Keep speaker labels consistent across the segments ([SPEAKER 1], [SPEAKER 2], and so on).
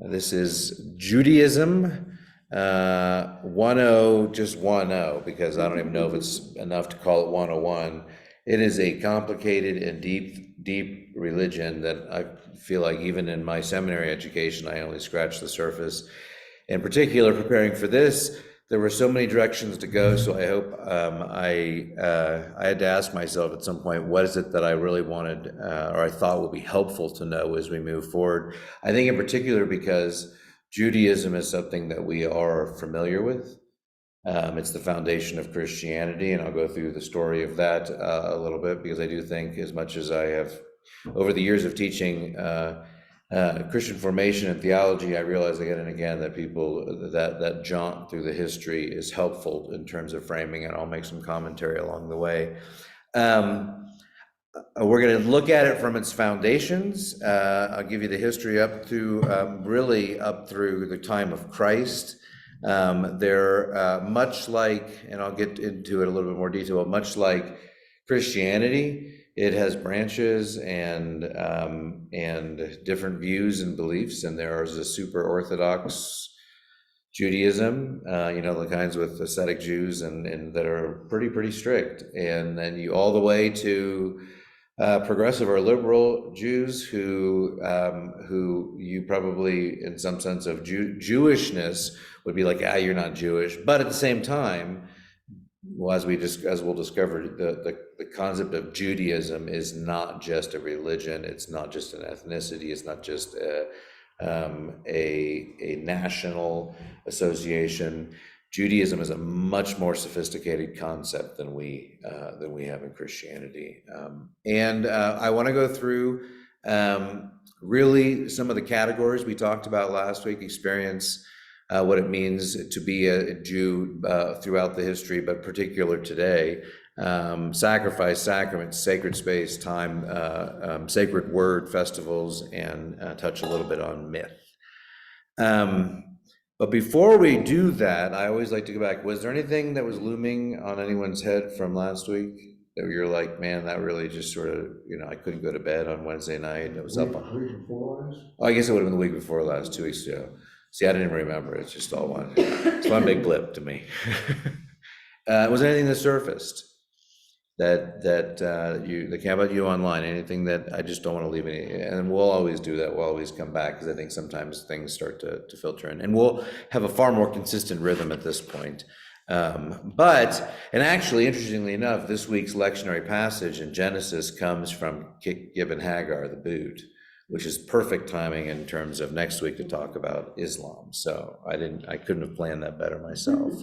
[SPEAKER 1] This is Judaism 1.0, just 1.0, because I don't even know if it's enough to call it 101. It is a complicated and deep religion that I feel like even in my seminary education, I only scratched the surface. In particular, preparing for this, there were so many directions to go. So I hope I had to ask myself at some point, what is it that I really wanted or I thought would be helpful to know as we move forward? I think in particular because Judaism is something that we are familiar with. It's the foundation of Christianity, and I'll go through the story of that a little bit, because I do think, as much as I have, over the years of teaching Christian formation and theology, I realize again and again that people that jaunt through the history is helpful in terms of framing, and I'll make some commentary along the way. We're going to look at it from its foundations. I'll give you the history up through really up through the time of Christ. They're much like, and I'll get into it a little bit more detail, much like Christianity, it has branches and different views and beliefs, and there's a super Orthodox Judaism, the kinds with ascetic Jews and that are pretty strict, and then you all the way to progressive or liberal Jews who you probably, in some sense of Jewishness, would be like, you're not Jewish. But at the same time, well, as we'll discover, the concept of Judaism is not just a religion. It's not just an ethnicity. It's not just a national association. Judaism is a much more sophisticated concept than we have in Christianity, and I want to go through really some of the categories we talked about last week. Experience what it means to be a Jew throughout the history, but particular today. Sacrifice, sacraments, sacred space, time, sacred word, festivals, and touch a little bit on myth. But before we do that, I always like to go back. Was there anything that was looming on anyone's head from last week that you're like, man, that really just sort of, I couldn't go to bed on Wednesday night. It was up on.
[SPEAKER 2] Week before last?
[SPEAKER 1] Oh, I guess it would have been the week before last, 2 weeks ago. See, I didn't remember. It's just all one. It's one big blip to me. Was there anything that surfaced that came about you online? Anything that I just don't want to leave any? And we'll always do that. We'll always come back, because I think sometimes things start to filter in, and we'll have a far more consistent rhythm at this point. And actually, interestingly enough, this week's lectionary passage in Genesis comes from Gib and Hagar, the boot, which is perfect timing in terms of next week to talk about Islam. So I couldn't have planned that better myself.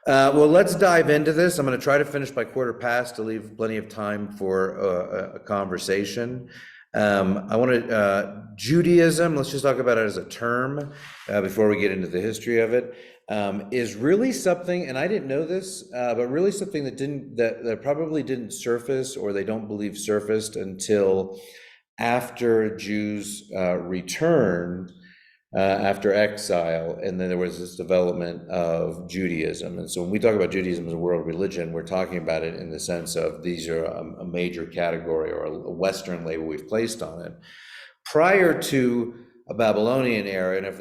[SPEAKER 1] Well, let's dive into this. I'm going to try to finish by 1:15 to leave plenty of time for a conversation. I want to, Judaism, let's just talk about it as a term before we get into the history of it, is really something, and I didn't know this, but really something that probably didn't surface, or they don't believe surfaced, until after Jews returned after exile, and then there was this development of Judaism. And so when we talk about Judaism as a world religion, we're talking about it in the sense of these are a major category or a Western label we've placed on it. Prior to a Babylonian era, and if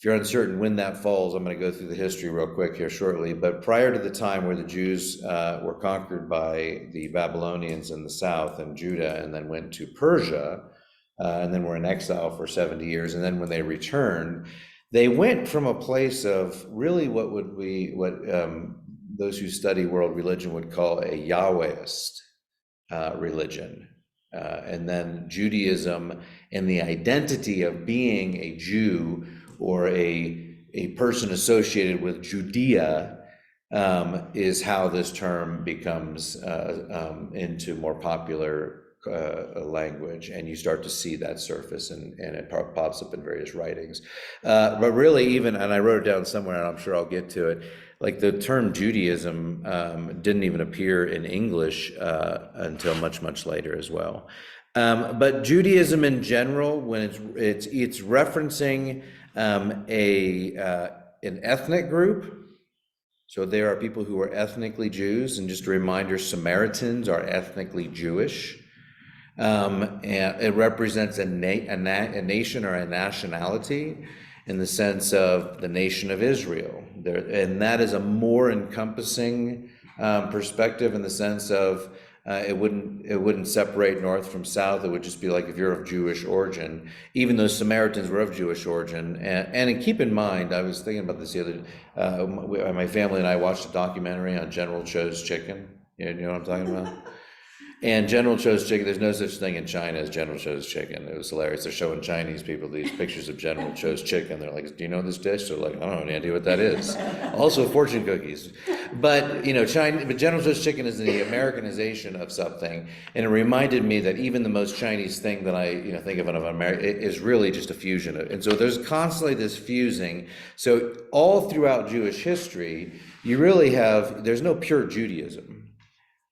[SPEAKER 1] you're uncertain when that falls, I'm going to go through the history real quick here shortly, but prior to the time where the Jews were conquered by the Babylonians in the south and Judah, and then went to Persia, and then were in exile for 70 years. And then when they returned, they went from a place of really what those who study world religion would call a Yahwehist religion. And then Judaism and the identity of being a Jew or a person associated with Judea is how this term becomes into more popular language, and you start to see that surface, and it pops up in various writings. But really, even, and I wrote it down somewhere, and I'm sure I'll get to it, like the term Judaism didn't even appear in English until much later as well. But Judaism in general, when it's referencing an ethnic group. So there are people who are ethnically Jews, and just a reminder, Samaritans are ethnically Jewish. And it represents a nation or a nationality in the sense of the nation of Israel. And that is a more encompassing perspective in the sense of it wouldn't separate north from south. It would just be like if you're of Jewish origin, even though Samaritans were of Jewish origin. And keep in mind, I was thinking about this the other. My family and I watched a documentary on General Cho's chicken. You know what I'm talking about? And General Cho's chicken, there's no such thing in China as General Cho's chicken. It was hilarious. They're showing Chinese people these pictures of General Cho's chicken. They're like, do you know this dish? They're like, I don't have any idea what that is. Also fortune cookies. But, but General Cho's chicken is the Americanization of something. And it reminded me that even the most Chinese thing that I think of America is really just a fusion. And so there's constantly this fusing. So all throughout Jewish history, there's no pure Judaism.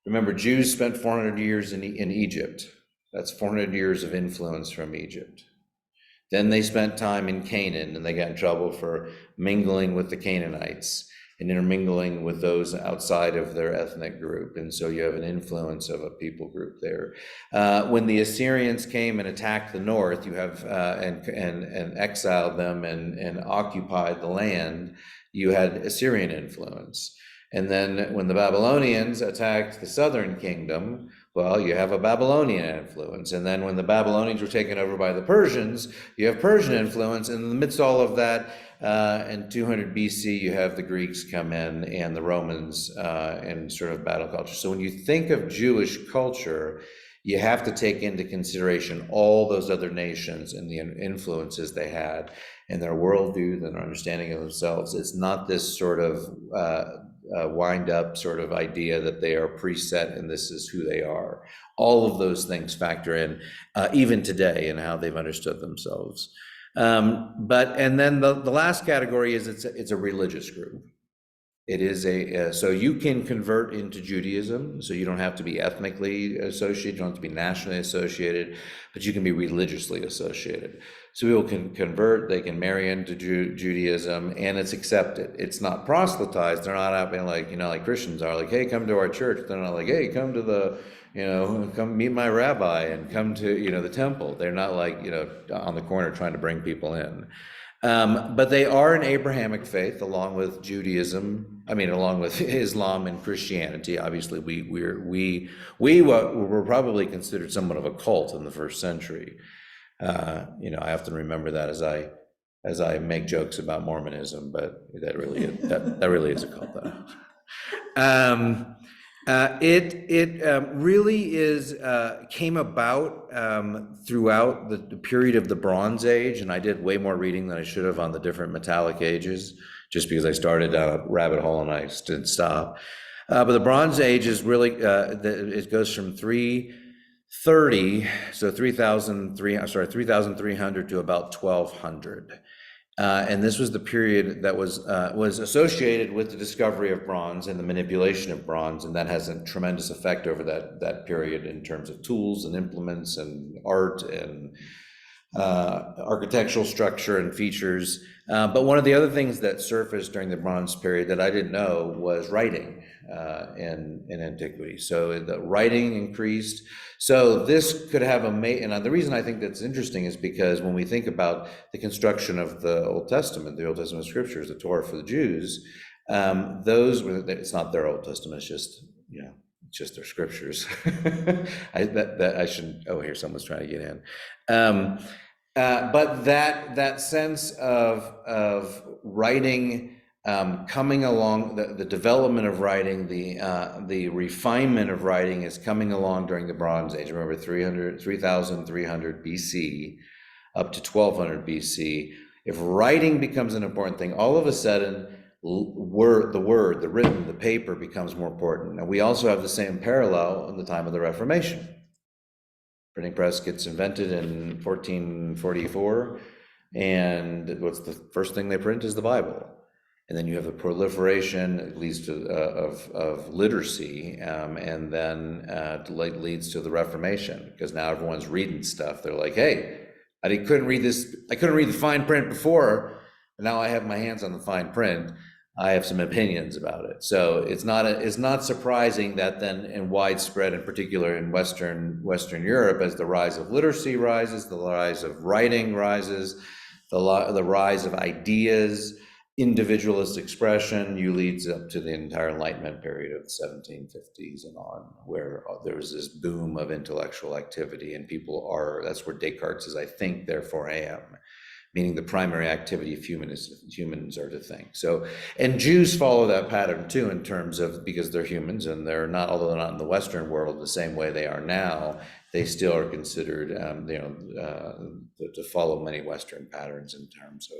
[SPEAKER 1] Remember, Jews spent 400 years in Egypt. That's 400 years of influence from Egypt. Then they spent time in Canaan, and they got in trouble for mingling with the Canaanites and intermingling with those outside of their ethnic group. And so you have an influence of a people group there. When the Assyrians came and attacked the north, you have and exiled them and occupied the land, you had Assyrian influence. And then when the Babylonians attacked the southern kingdom, well, you have a Babylonian influence. And then when the Babylonians were taken over by the Persians, you have Persian influence. And in the midst of all of that, in 200 BC, you have the Greeks come in and the Romans and sort of battle culture. So when you think of Jewish culture, you have to take into consideration all those other nations and the influences they had and their worldview and their understanding of themselves. It's not this sort of wind up sort of idea that they are preset and this is who they are. All of those things factor in, even today, in how they've understood themselves. And then the last category is it's a religious group. It is so you can convert into Judaism, so you don't have to be ethnically associated, you don't have to be nationally associated, but you can be religiously associated. So people can convert, they can marry into Judaism, and it's accepted. It's not proselytized. They're not out being like, like Christians are, like, hey, come to our church. They're not like, hey, come to the, come meet my rabbi and come to, the temple. They're not like, on the corner trying to bring people in. But they are an Abrahamic faith, along with Judaism. Along with Islam and Christianity. Obviously, we were probably considered somewhat of a cult in the first century. I often remember that as I make jokes about Mormonism, but that really is a cult, though. It really came about throughout the period of the Bronze Age, and I did way more reading than I should have on the different metallic ages, just because I started down a rabbit hole and I didn't stop. But the Bronze Age is really, it goes from 330, so 3,300 to about 1,200. And this was the period that was associated with the discovery of bronze and the manipulation of bronze, and that has a tremendous effect over that period in terms of tools and implements and art and architectural structure and features. But one of the other things that surfaced during the Bronze period that I didn't know was writing in antiquity. So the writing increased. So this could have and the reason I think that's interesting is because when we think about the construction of the Old Testament scriptures, the Torah for the Jews, it's not their Old Testament, it's just, just their scriptures. I shouldn't, here, someone's trying to get in. But that sense of writing coming along, the development of writing, the refinement of writing is coming along during the Bronze Age. Remember, 3,300 BC up to 1,200 BC. If writing becomes an important thing, all of a sudden, the written, the paper becomes more important. Now, we also have the same parallel in the time of the Reformation. Printing press gets invented in 1444, and what's the first thing they print is the Bible. And then you have the proliferation, at least of literacy, and then leads to the Reformation, because now everyone's reading stuff. They're like, hey, I couldn't read the fine print before, but now I have my hands on the fine print. I have some opinions about it. So it's not surprising that then in widespread, in particular in Western Europe, as the rise of literacy rises, the rise of writing rises, the rise of ideas, individualist expression, you leads up to the entire Enlightenment period of the 1750s and on, where there was this boom of intellectual activity, and that's where Descartes says, "I think, therefore I am," meaning the primary activity of humans are to think. So, and Jews follow that pattern too, in terms of, because they're humans and they're not, although they're not in the Western world the same way they are now, they still are considered, to follow many Western patterns in terms of,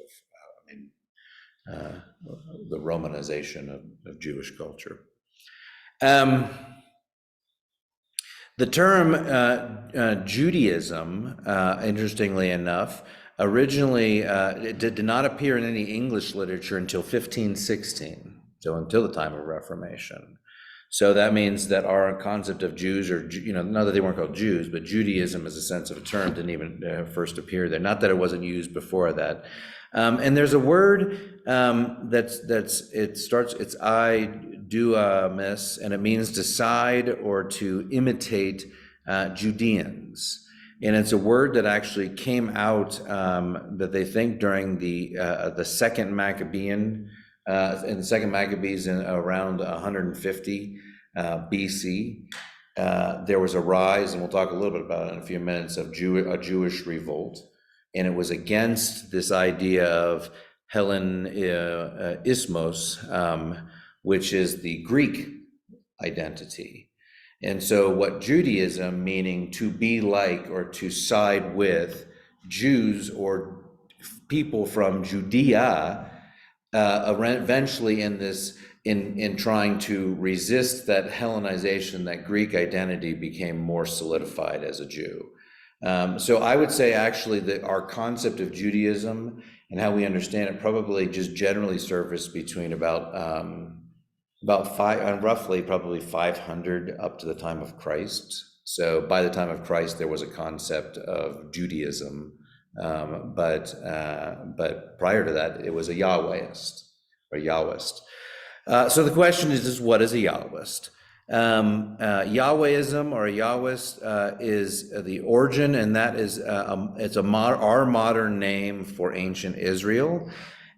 [SPEAKER 1] the Romanization of Jewish culture. The term Judaism, interestingly enough, originally it did not appear in any English literature until 1516, so until the time of Reformation. So that means that our concept of Jews, or, not that they weren't called Jews, but Judaism as a sense of a term didn't even first appear there. Not that it wasn't used before that. And there's a word it's iduamis, and it means decide or to imitate Judeans. And it's a word that actually came out that they think during the second Maccabean, in the second Maccabees in around 150 BC. There was a rise, and we'll talk a little bit about it in a few minutes, of a Jewish revolt. And it was against this idea of Hellenismos, which is the Greek identity. And so what Judaism, meaning to be like or to side with Jews or people from Judea, eventually in trying to resist that Hellenization, that Greek identity became more solidified as a Jew. So I would say actually that our concept of Judaism and how we understand it probably just generally surfaced between roughly probably 500 up to the time of Christ. So by the time of Christ, there was a concept of Judaism, but prior to that, it was a Yahwehist or Yahwist. So the question is what is a Yahwist? Yahwehism or a Yahwist is the origin, and that is our modern name for ancient Israel.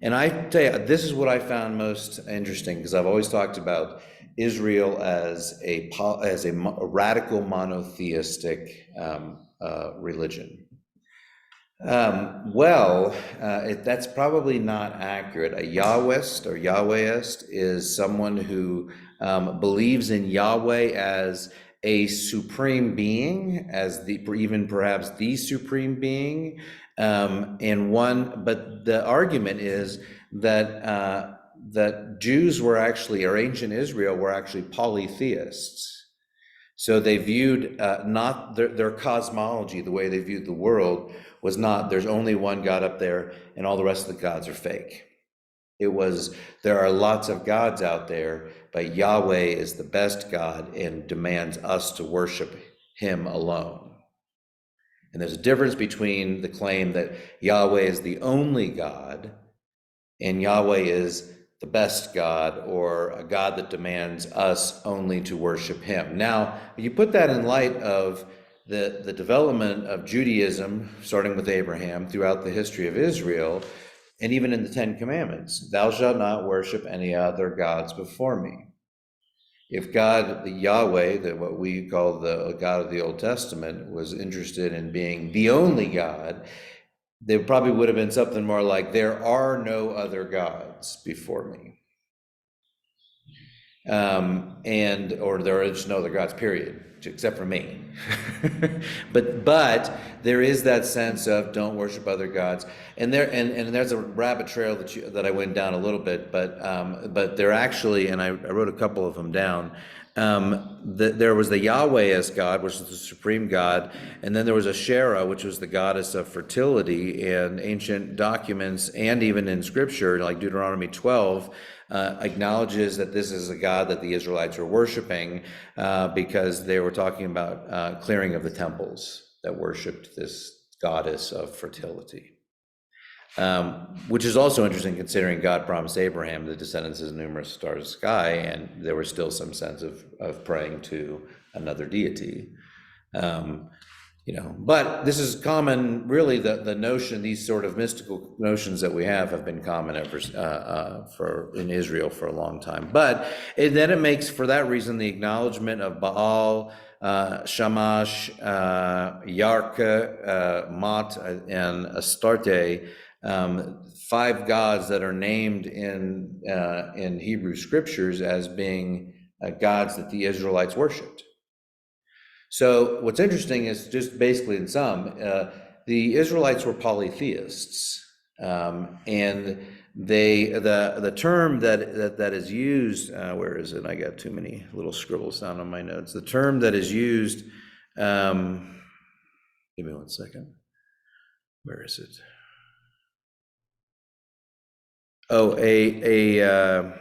[SPEAKER 1] And I tell you, this is what I found most interesting, because I've always talked about Israel as a radical monotheistic religion. That's probably not accurate. A Yahwist or Yahwehist is someone who believes in Yahweh as a supreme being, as even perhaps the supreme being, but the argument is that Jews were actually, or ancient Israel were actually polytheists. So they viewed not their cosmology, the way they viewed the world, was not there's only one God up there and all the rest of the gods are fake. It was, there are lots of gods out there, but Yahweh is the best God and demands us to worship him alone. And there's a difference between the claim that Yahweh is the only God and Yahweh is the best God, or a God that demands us only to worship him. Now, you put that in light of the development of Judaism, starting with Abraham, throughout the history of Israel, and even in the Ten Commandments, thou shalt not worship any other gods before me. If God, the Yahweh, what we call the God of the Old Testament, was interested in being the only God, there probably would have been something more like, there are no other gods before me. Or there is no other gods, period, except for me. but there is that sense of don't worship other gods. And there's a rabbit trail that I went down a little bit, but there actually, and I wrote a couple of them down, there was the Yahwehist God, which is the supreme God, and then there was Asherah, which was the goddess of fertility. And ancient documents, and even in scripture, like Deuteronomy 12, acknowledges that this is a god that the Israelites were worshiping because they were talking about clearing of the temples that worshipped this goddess of fertility. Which is also interesting considering God promised Abraham the descendants as numerous stars of the sky, and there was still some sense of praying to another deity. Um, but this is common, really, the notion, these sort of mystical notions that we have been common ever for in Israel for a long time. But then it makes, for that reason, the acknowledgement of Baal, Shamash, Yarka, Mot, and Astarte, five gods that are named in Hebrew scriptures as being gods that the Israelites worshipped. So what's interesting is, just basically in sum, the Israelites were polytheists, and the term that is used, where is it? I got too many little scribbles down on my notes. The term that is used, give me one second. Where is it? Oh, no,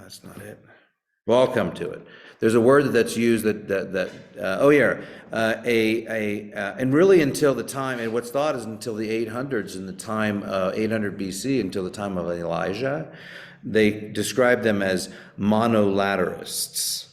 [SPEAKER 1] that's not it. Well, I'll come to it. There's a word that's used and really until the time, and what's thought is until the 800s, in the time 800 BC, until the time of Elijah, they describe them as monolaterists,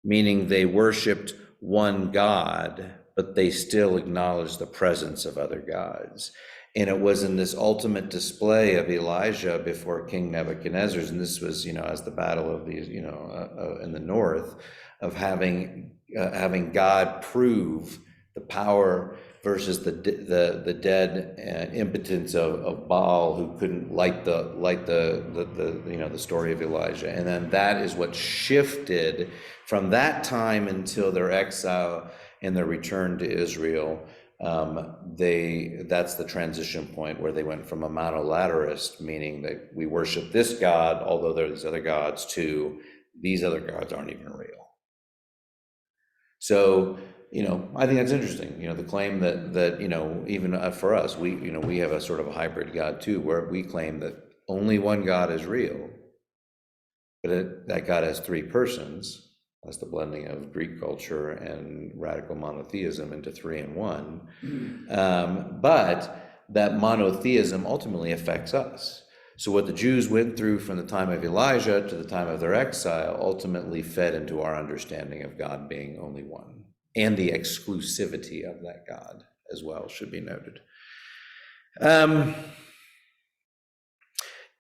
[SPEAKER 1] meaning they worshipped one God, but they still acknowledged the presence of other gods. And it was in this ultimate display of Elijah before King Nebuchadnezzar, and this was, as the battle of these, in the north, of having God prove the power versus the dead impotence of Baal, who couldn't light the story of Elijah. And then that is what shifted from that time until their exile and their return to Israel. That's the transition point where they went from a monolaterist, meaning that we worship this God, although there's other gods, to these other gods aren't even real. So, I think that's interesting, the claim that even for us, we have a sort of a hybrid God too, where we claim that only one God is real, but that God has three persons. That's the blending of Greek culture and radical monotheism into three in one. But that monotheism ultimately affects us. So what the Jews went through from the time of Elijah to the time of their exile ultimately fed into our understanding of God being only one, and the exclusivity of that God as well should be noted.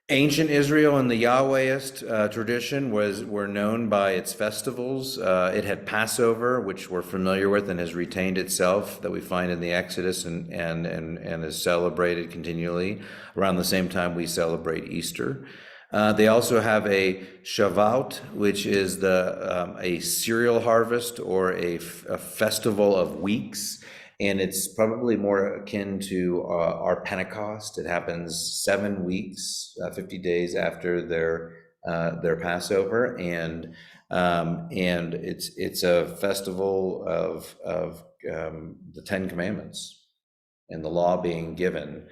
[SPEAKER 1] Ancient Israel and the Yahwehist tradition were known by its festivals. It had Passover, which we're familiar with and has retained itself, that we find in the Exodus and is celebrated continually around the same time we celebrate Easter. They also have a Shavuot, which is a cereal harvest, or a festival of weeks. And it's probably more akin to our Pentecost. It happens 7 weeks, 50 days after their Passover, and it's a festival of the Ten Commandments and the law being given.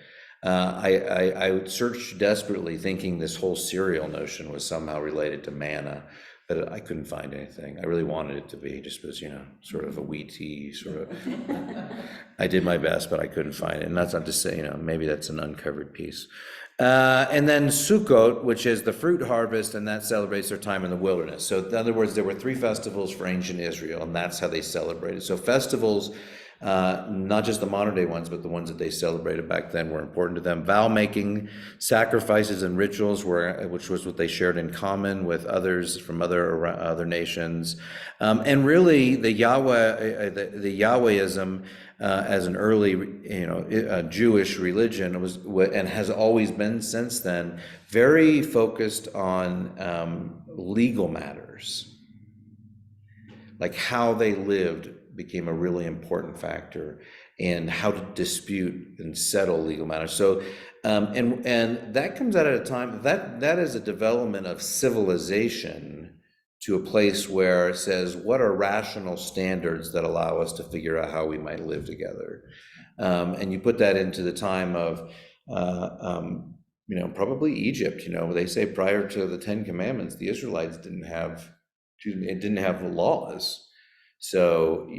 [SPEAKER 1] I searched desperately, thinking this whole cereal notion was somehow related to manna, but I couldn't find anything. I really wanted it to be, just as, sort of a wheaty sort of. I did my best, but I couldn't find it. And that's not to say, maybe that's an uncovered piece. And then Sukkot, which is the fruit harvest, and that celebrates their time in the wilderness. So in other words, there were 3 festivals for ancient Israel, and that's how they celebrated. So festivals, not just the modern day ones, but the ones that they celebrated back then, were important to them. Vow making, sacrifices, and rituals which was what they shared in common with others from other nations. And really, the Yahwehism as an early, Jewish religion was, and has always been since then, very focused on legal matters, like how they lived became a really important factor in how to dispute and settle legal matters. So, and that comes out at a time that is a development of civilization to a place where it says, what are rational standards that allow us to figure out how we might live together? And you put that into the time of, probably Egypt. They say prior to the 10 Commandments, the Israelites didn't have laws. So,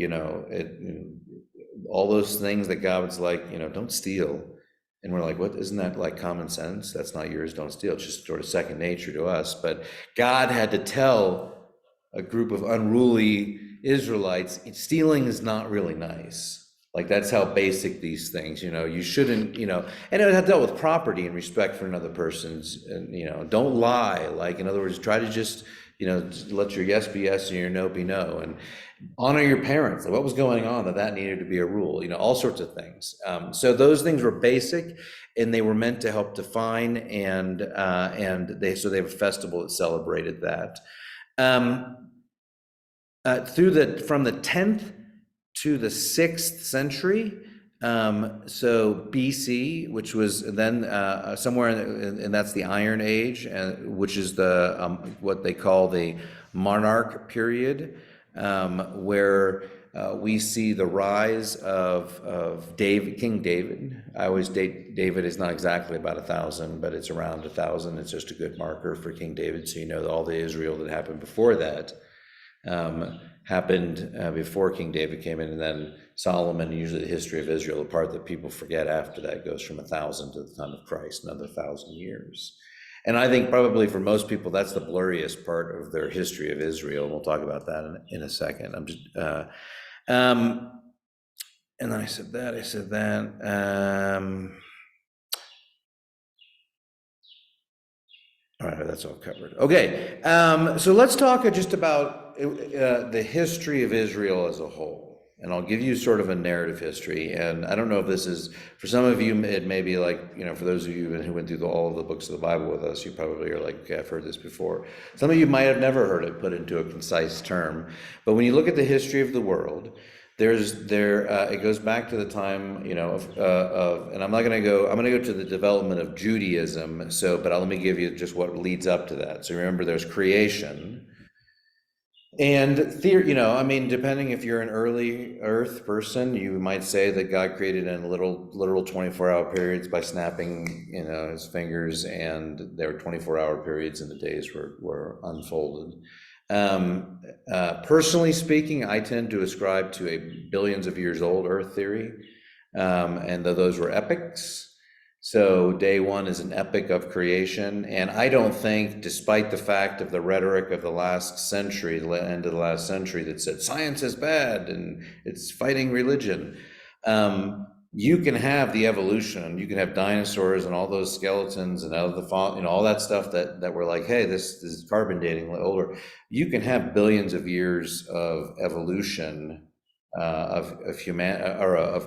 [SPEAKER 1] all those things that God was like, don't steal, And we're like, what, isn't that like common sense? That's not yours, don't steal. It's just sort of second nature to us. But God had to tell a group of unruly Israelites, stealing is not really nice. Like that's how basic these things, you shouldn't, and it had dealt with property and respect for another person's, and, don't lie. Like, in other words, try to just, let your yes be yes and your no be no. And honor your parents. Like, what was going on that needed to be a rule, all sorts of things. So those things were basic, and they were meant to help define, and they have a festival that celebrated that. From the 10th to the 6th century, so BC, which was then somewhere and that's the Iron Age, which is the what they call the monarch period, where we see the rise of King David. I always date David is not exactly about 1,000, but it's around 1,000. It's just a good marker for King David, so that all the Israel that happened before that happened before King David came in, and then Solomon. Usually the history of Israel, the part that people forget after that, goes from 1,000 to the time of Christ, another 1,000 years. And I think probably for most people, that's the blurriest part of their history of Israel. We'll talk about that in a second. And then I said that. All right, that's all covered. Okay, so let's talk just about the history of Israel as a whole. And I'll give you sort of a narrative history. And I don't know if this is, for some of you, it may be like, for those of you who went through all of the books of the Bible with us, you probably are like, okay, I've heard this before. Some of you might have never heard it put into a concise term. But when you look at the history of the world, it goes back to the time, and I'm going to go to the development of Judaism. But let me give you just what leads up to that. So remember, there's creation. And depending if you're an early Earth person, you might say that God created in literal 24-hour periods by snapping, his fingers, and there were 24-hour periods, and the days were unfolded. Personally speaking, I tend to ascribe to a billions of years old Earth theory, and those were epics. So day one is an epic of creation, and I don't think, despite the fact of the rhetoric of the last century, the end of the last century, that said science is bad and it's fighting religion, you can have the evolution, you can have dinosaurs and all those skeletons and all that stuff that were like, hey, this is carbon dating older. You can have billions of years of evolution of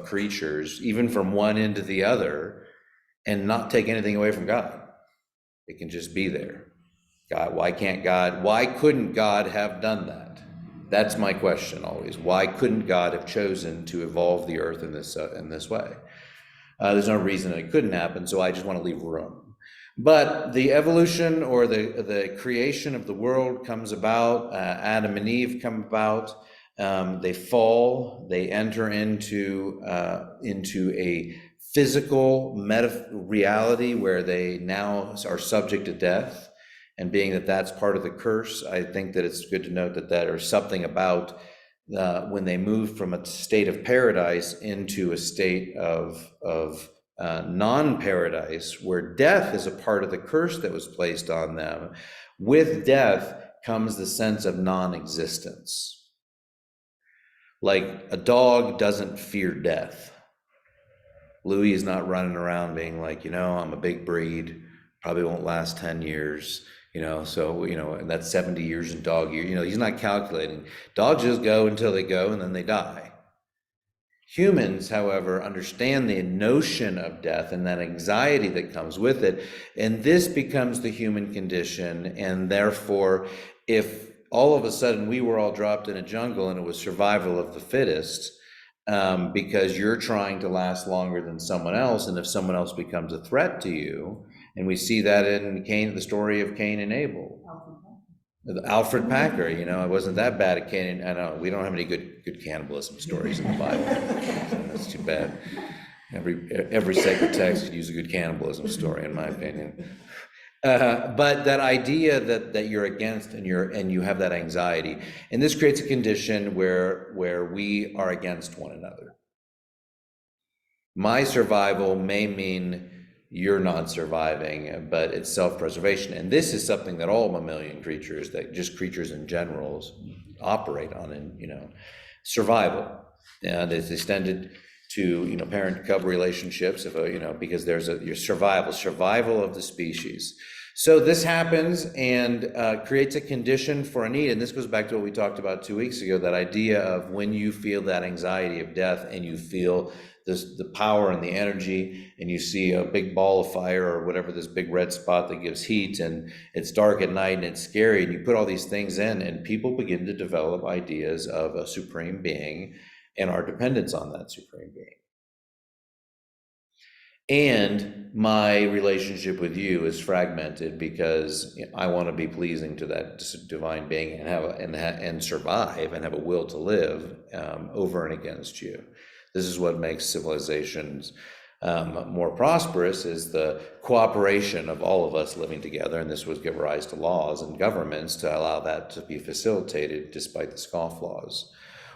[SPEAKER 1] creatures, even from one end to the other, and not take anything away from God. It can just be there. Why couldn't God have done that? That's my question always. Why couldn't God have chosen to evolve the earth in this way? There's no reason that it couldn't happen, so I just want to leave room. But the evolution or the creation of the world comes about. Adam and Eve come about. They fall. They enter into a physical reality where they now are subject to death. And being that that's part of the curse, I think that it's good to note that there's something about when they move from a state of paradise into a state of non-paradise, where death is a part of the curse that was placed on them. With death comes the sense of non-existence. Like a dog doesn't fear death. Louis is not running around being like, I'm a big breed, probably won't last 10 years, and that's 70 years in dog year. He's not calculating. Dogs just go until they go and then they die. Humans, however, understand the notion of death and that anxiety that comes with it. And this becomes the human condition. And therefore, if all of a sudden we were all dropped in a jungle and it was survival of the fittest, because you're trying to last longer than someone else, and if someone else becomes a threat to you, and we see that in the story of Cain and Abel. Alfred Packer, it wasn't that bad at Cain. I know we don't have any good cannibalism stories in the Bible. So that's too bad. Every sacred text could use a good cannibalism story, in my opinion. But that idea that you're against and you have that anxiety, and this creates a condition where we are against one another. My survival may mean you're not surviving, but it's self-preservation. And this is something that all mammalian creatures, that just creatures in general, operate on, and survival. And it's extended to parent-cub relationships, if because there's your survival of the species. So this happens and creates a condition for a need. And this goes back to what we talked about 2 weeks ago, that idea of when you feel that anxiety of death and you feel the power and the energy, and you see a big ball of fire or whatever, this big red spot that gives heat, and it's dark at night and it's scary, and you put all these things in, and people begin to develop ideas of a supreme being and our dependence on that supreme being. And my relationship with you is fragmented because I want to be pleasing to that divine being and and survive and have a will to live over and against you. This is what makes civilizations more prosperous, is the cooperation of all of us living together, and this would give rise to laws and governments to allow that to be facilitated despite the scofflaws.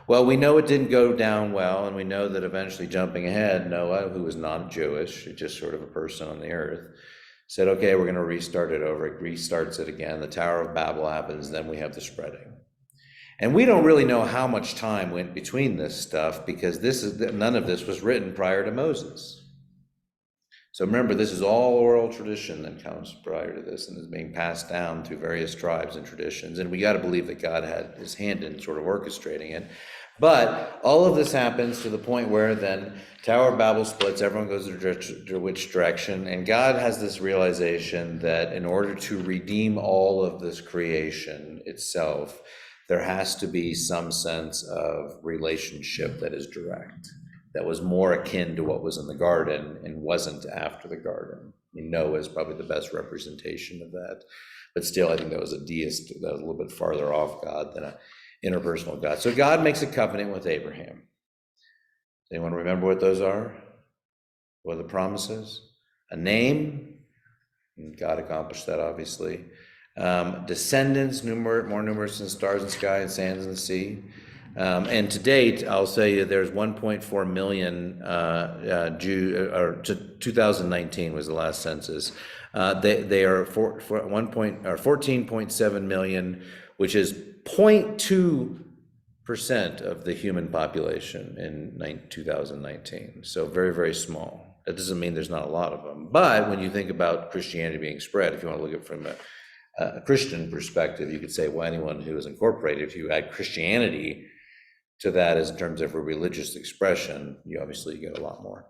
[SPEAKER 1] Well, we know it didn't go down well, and we know that eventually, jumping ahead, Noah, who was non-Jewish, just sort of a person on the earth, said, okay, we're going to restart it over. It restarts it again. The Tower of Babel happens, then we have the spreading. And we don't really know how much time went between this stuff, because none of this was written prior to Moses. So remember, this is all oral tradition that comes prior to this and is being passed down through various tribes and traditions. And we got to believe that God had his hand in sort of orchestrating it. But all of this happens to the point where then Tower of Babel splits, everyone goes to which direction, and God has this realization that in order to redeem all of this creation itself, there has to be some sense of relationship that is direct, that was more akin to what was in the garden and wasn't after the garden. Noah is probably the best representation of that. But still, I think that was a deist, that was a little bit farther off God than an interpersonal God. So God makes a covenant with Abraham. Does anyone remember what those are? What are the promises? A name, and God accomplished that, obviously. Descendants, more numerous than stars in the sky and sands in the sea. And to date, I'll say there's 1.4 million Jews, or 2019 was the last census. They are 14.7 million, which is 0.2% of the human population in 2019. So very, very small. That doesn't mean there's not a lot of them. But when you think about Christianity being spread, if you want to look at it from a Christian perspective, you could say, well, anyone who is incorporated, if you add Christianity to that as in terms of a religious expression, you obviously get a lot more.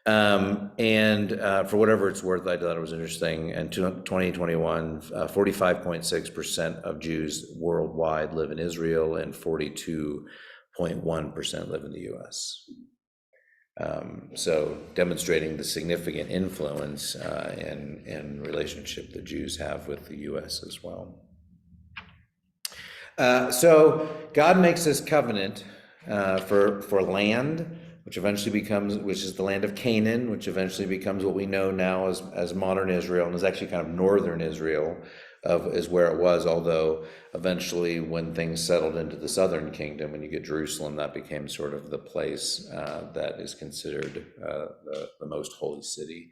[SPEAKER 1] For whatever it's worth, I thought it was interesting. In 2021, 45.6% of Jews worldwide live in Israel, and 42.1% live in the US. So demonstrating the significant influence and relationship the Jews have with the US as well. So God makes this covenant for land, which is the land of Canaan, which eventually becomes what we know now as modern Israel, and is actually kind of northern Israel, is where it was, although eventually when things settled into the southern kingdom, when you get Jerusalem, that became sort of the place that is considered the most holy city.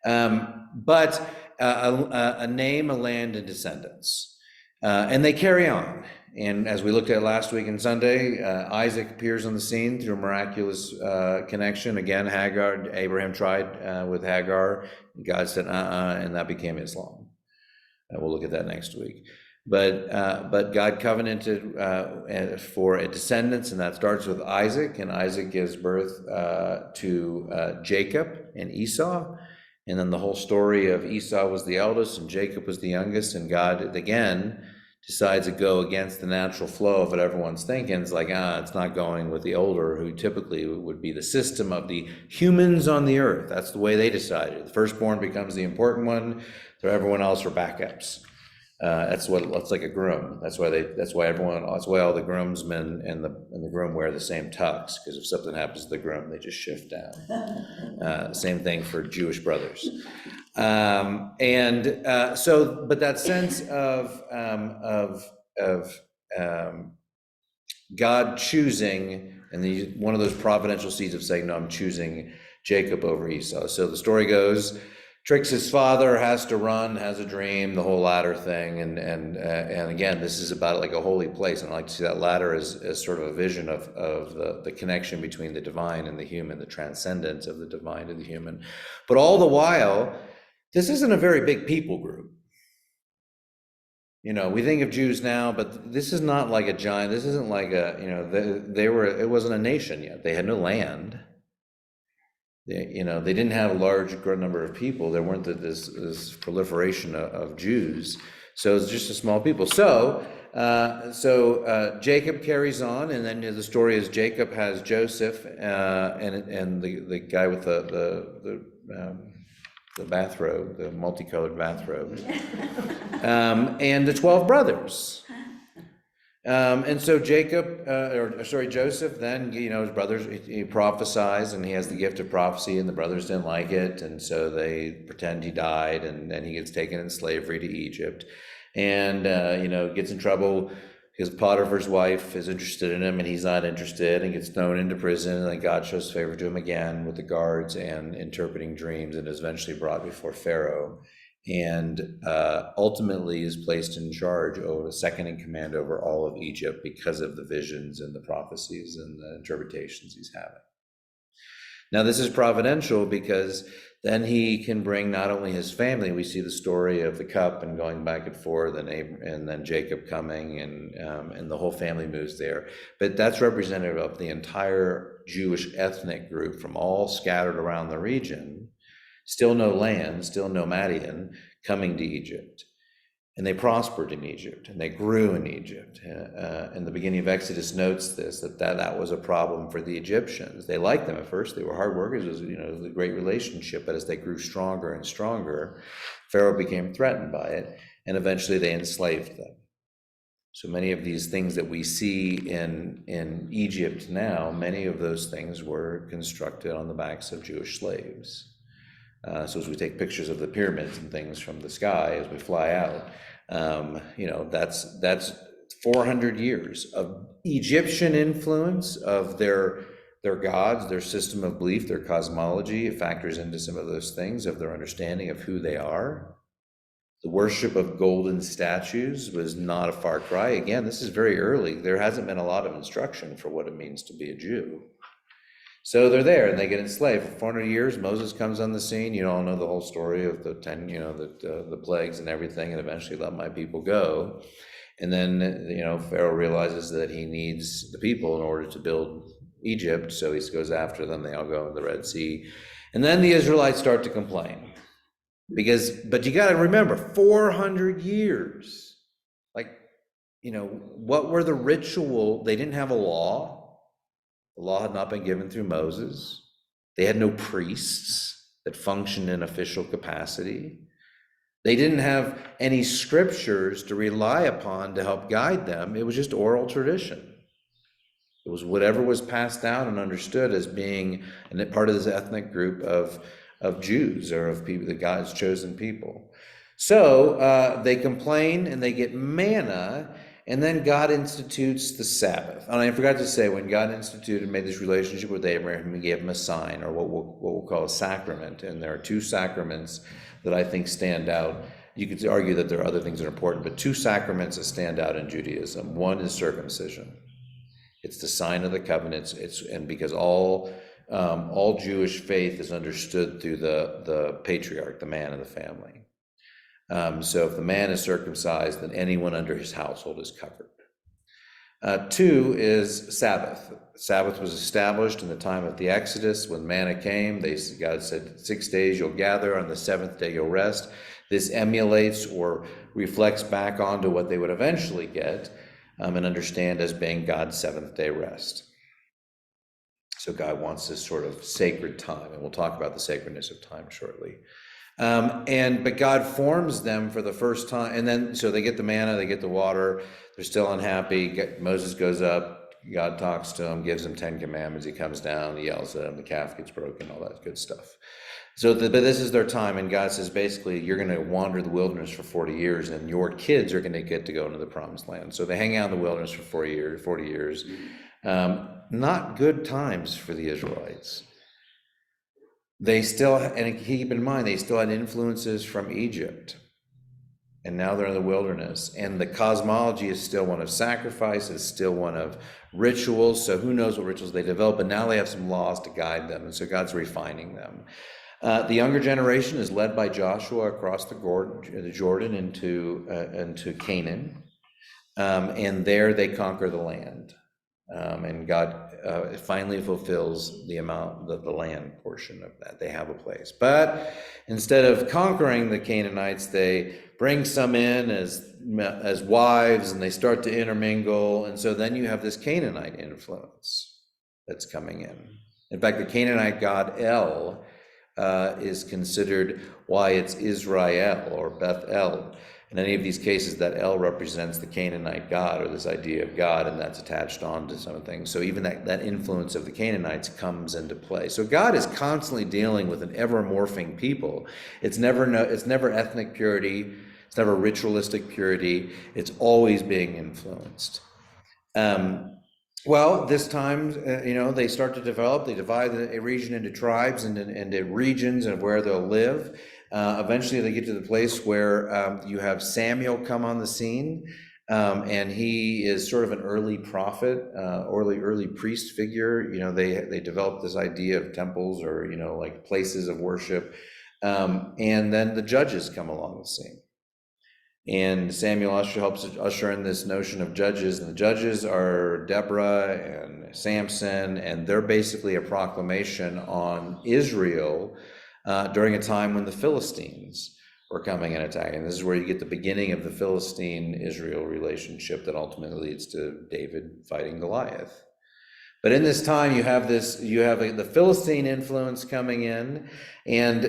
[SPEAKER 1] But a name, a land, and descendants. And they carry on. And as we looked at last week and Sunday, Isaac appears on the scene through a miraculous connection. Again, Abraham tried with Hagar. God said, and that became Islam. We'll look at that next week. But God covenanted for a descendants, and that starts with Isaac, and Isaac gives birth to Jacob and Esau. And then the whole story of Esau was the eldest and Jacob was the youngest, and God again decides to go against the natural flow of what everyone's thinking. It's like, it's not going with the older, who typically would be the system of the humans on the earth. That's the way they decided. The firstborn becomes the important one, so everyone else are backups. That's like a groom. That's why all the groomsmen and the groom wear the same tux, because if something happens to the groom, they just shift down. Same thing for Jewish brothers. But that sense of God choosing, and one of those providential seeds of saying, no, I'm choosing Jacob over Esau. So the story goes, tricks his father, has to run, has a dream, the whole ladder thing, and again, this is about like a holy place, and I like to see that ladder as sort of a vision of the connection between the divine and the human, the transcendence of the divine to the human. But all the while, this isn't a very big people group. You know, we think of Jews now, but this is not like a giant, this isn't like a, you know, it wasn't a nation yet. They had no land. They didn't have a large number of people. There weren't this proliferation of Jews. So it's just a small people. So Jacob carries on, and then the story is Jacob has Joseph and the guy with the bathrobe, the multicolored bathrobe, and the 12 brothers. And so Joseph, then, his brothers, he prophesies, and he has the gift of prophecy, and the brothers didn't like it, and so they pretend he died, and then he gets taken in slavery to Egypt, and, gets in trouble because Potiphar's wife is interested in him, and he's not interested, and gets thrown into prison, and then God shows favor to him again with the guards and interpreting dreams, and is eventually brought before Pharaoh, and ultimately is placed in charge, over second in command over all of Egypt, because of the visions and the prophecies and the interpretations he's having. Now this is providential, because then he can bring not only his family, we see the story of the cup and going back and forth, and then Jacob coming, and the whole family moves there, but that's representative of the entire Jewish ethnic group from all scattered around the region. Still no land, still no Madian, coming to Egypt. And they prospered in Egypt, and they grew in Egypt. And the beginning of Exodus notes this, that was a problem for the Egyptians. They liked them at first, they were hard workers, it was a great relationship, but as they grew stronger and stronger, Pharaoh became threatened by it, and eventually they enslaved them. So many of these things that we see in Egypt now, many of those things were constructed on the backs of Jewish slaves. So as we take pictures of the pyramids and things from the sky as we fly out, that's 400 years of Egyptian influence, of their gods, their system of belief, their cosmology. It factors into some of those things, of their understanding of who they are. The worship of golden statues was not a far cry. Again, this is very early. There hasn't been a lot of instruction for what it means to be a Jew. So they're there, and they get enslaved for 400 years. Moses comes on the scene. You all know the whole story of the 10, the plagues and everything, and eventually let my people go. And then, Pharaoh realizes that he needs the people in order to build Egypt, so he goes after them. They all go in the Red Sea. And then the Israelites start to complain. But you got to remember, 400 years. What were the ritual? They didn't have a law. The law had not been given through Moses. They had no priests that functioned in official capacity. They didn't have any scriptures to rely upon to help guide them. It was just oral tradition. It was whatever was passed down and understood as being part of this ethnic group of Jews, or of people, the God's chosen people. So they complain, and they get manna. And then God institutes the Sabbath. And I forgot to say, when God instituted and made this relationship with Abraham, he gave him a sign, or what we'll call a sacrament. And there are two sacraments that I think stand out. You could argue that there are other things that are important, but two sacraments that stand out in Judaism. One is circumcision. It's the sign of the covenants. And because all Jewish faith is understood through the patriarch, the man of the family. So if the man is circumcised, then anyone under his household is covered. Two is Sabbath. Sabbath was established in the time of the Exodus. When manna came, God said, 6 days you'll gather, on the seventh day you'll rest. This emulates or reflects back onto what they would eventually get and understand as being God's seventh day rest. So God wants this sort of sacred time, and we'll talk about the sacredness of time shortly. But God forms them for the first time, and then so they get the manna, they get the water, they're still unhappy. Moses goes up, God talks to him, gives him 10 commandments, he comes down, he yells at him, the calf gets broken, all that good stuff. But this is their time, and God says, basically, you're going to wander the wilderness for 40 years, and your kids are going to get to go into the promised land. So they hang out in the wilderness for 40 years. Not good times for the Israelites. they still, and keep in mind, they still had influences from Egypt. And now they're in the wilderness. And the cosmology is still one of sacrifice, it's still one of rituals. So who knows what rituals they develop, but now they have some laws to guide them. And so God's refining them. The younger generation is led by Joshua across the Jordan into Canaan. And there they conquer the land. And God finally fulfills the land portion of that. They have a place. But instead of conquering the Canaanites, they bring some in as wives, and they start to intermingle. And so then you have this Canaanite influence that's coming in. In fact, the Canaanite god El is considered why it's Israel or Bethel. In any of these cases, that El represents the Canaanite god, or this idea of God, and that's attached on to some things. So even that influence of the Canaanites comes into play. So God is constantly dealing with an ever-morphing people. It's never ethnic purity. It's never ritualistic purity. It's always being influenced. Well, this time, they start to develop. They divide a region into tribes and into regions of where they'll live. Eventually, they get to the place where you have Samuel come on the scene, and he is sort of an early prophet, early priest figure. They develop this idea of temples or like places of worship, and then the judges come along the scene. And Samuel helps usher in this notion of judges, and the judges are Deborah and Samson, and they're basically a proclamation on Israel during a time when the Philistines were coming and attacking. This is where you get the beginning of the Philistine-Israel relationship that ultimately leads to David fighting Goliath. But in this time, you have the Philistine influence coming in, and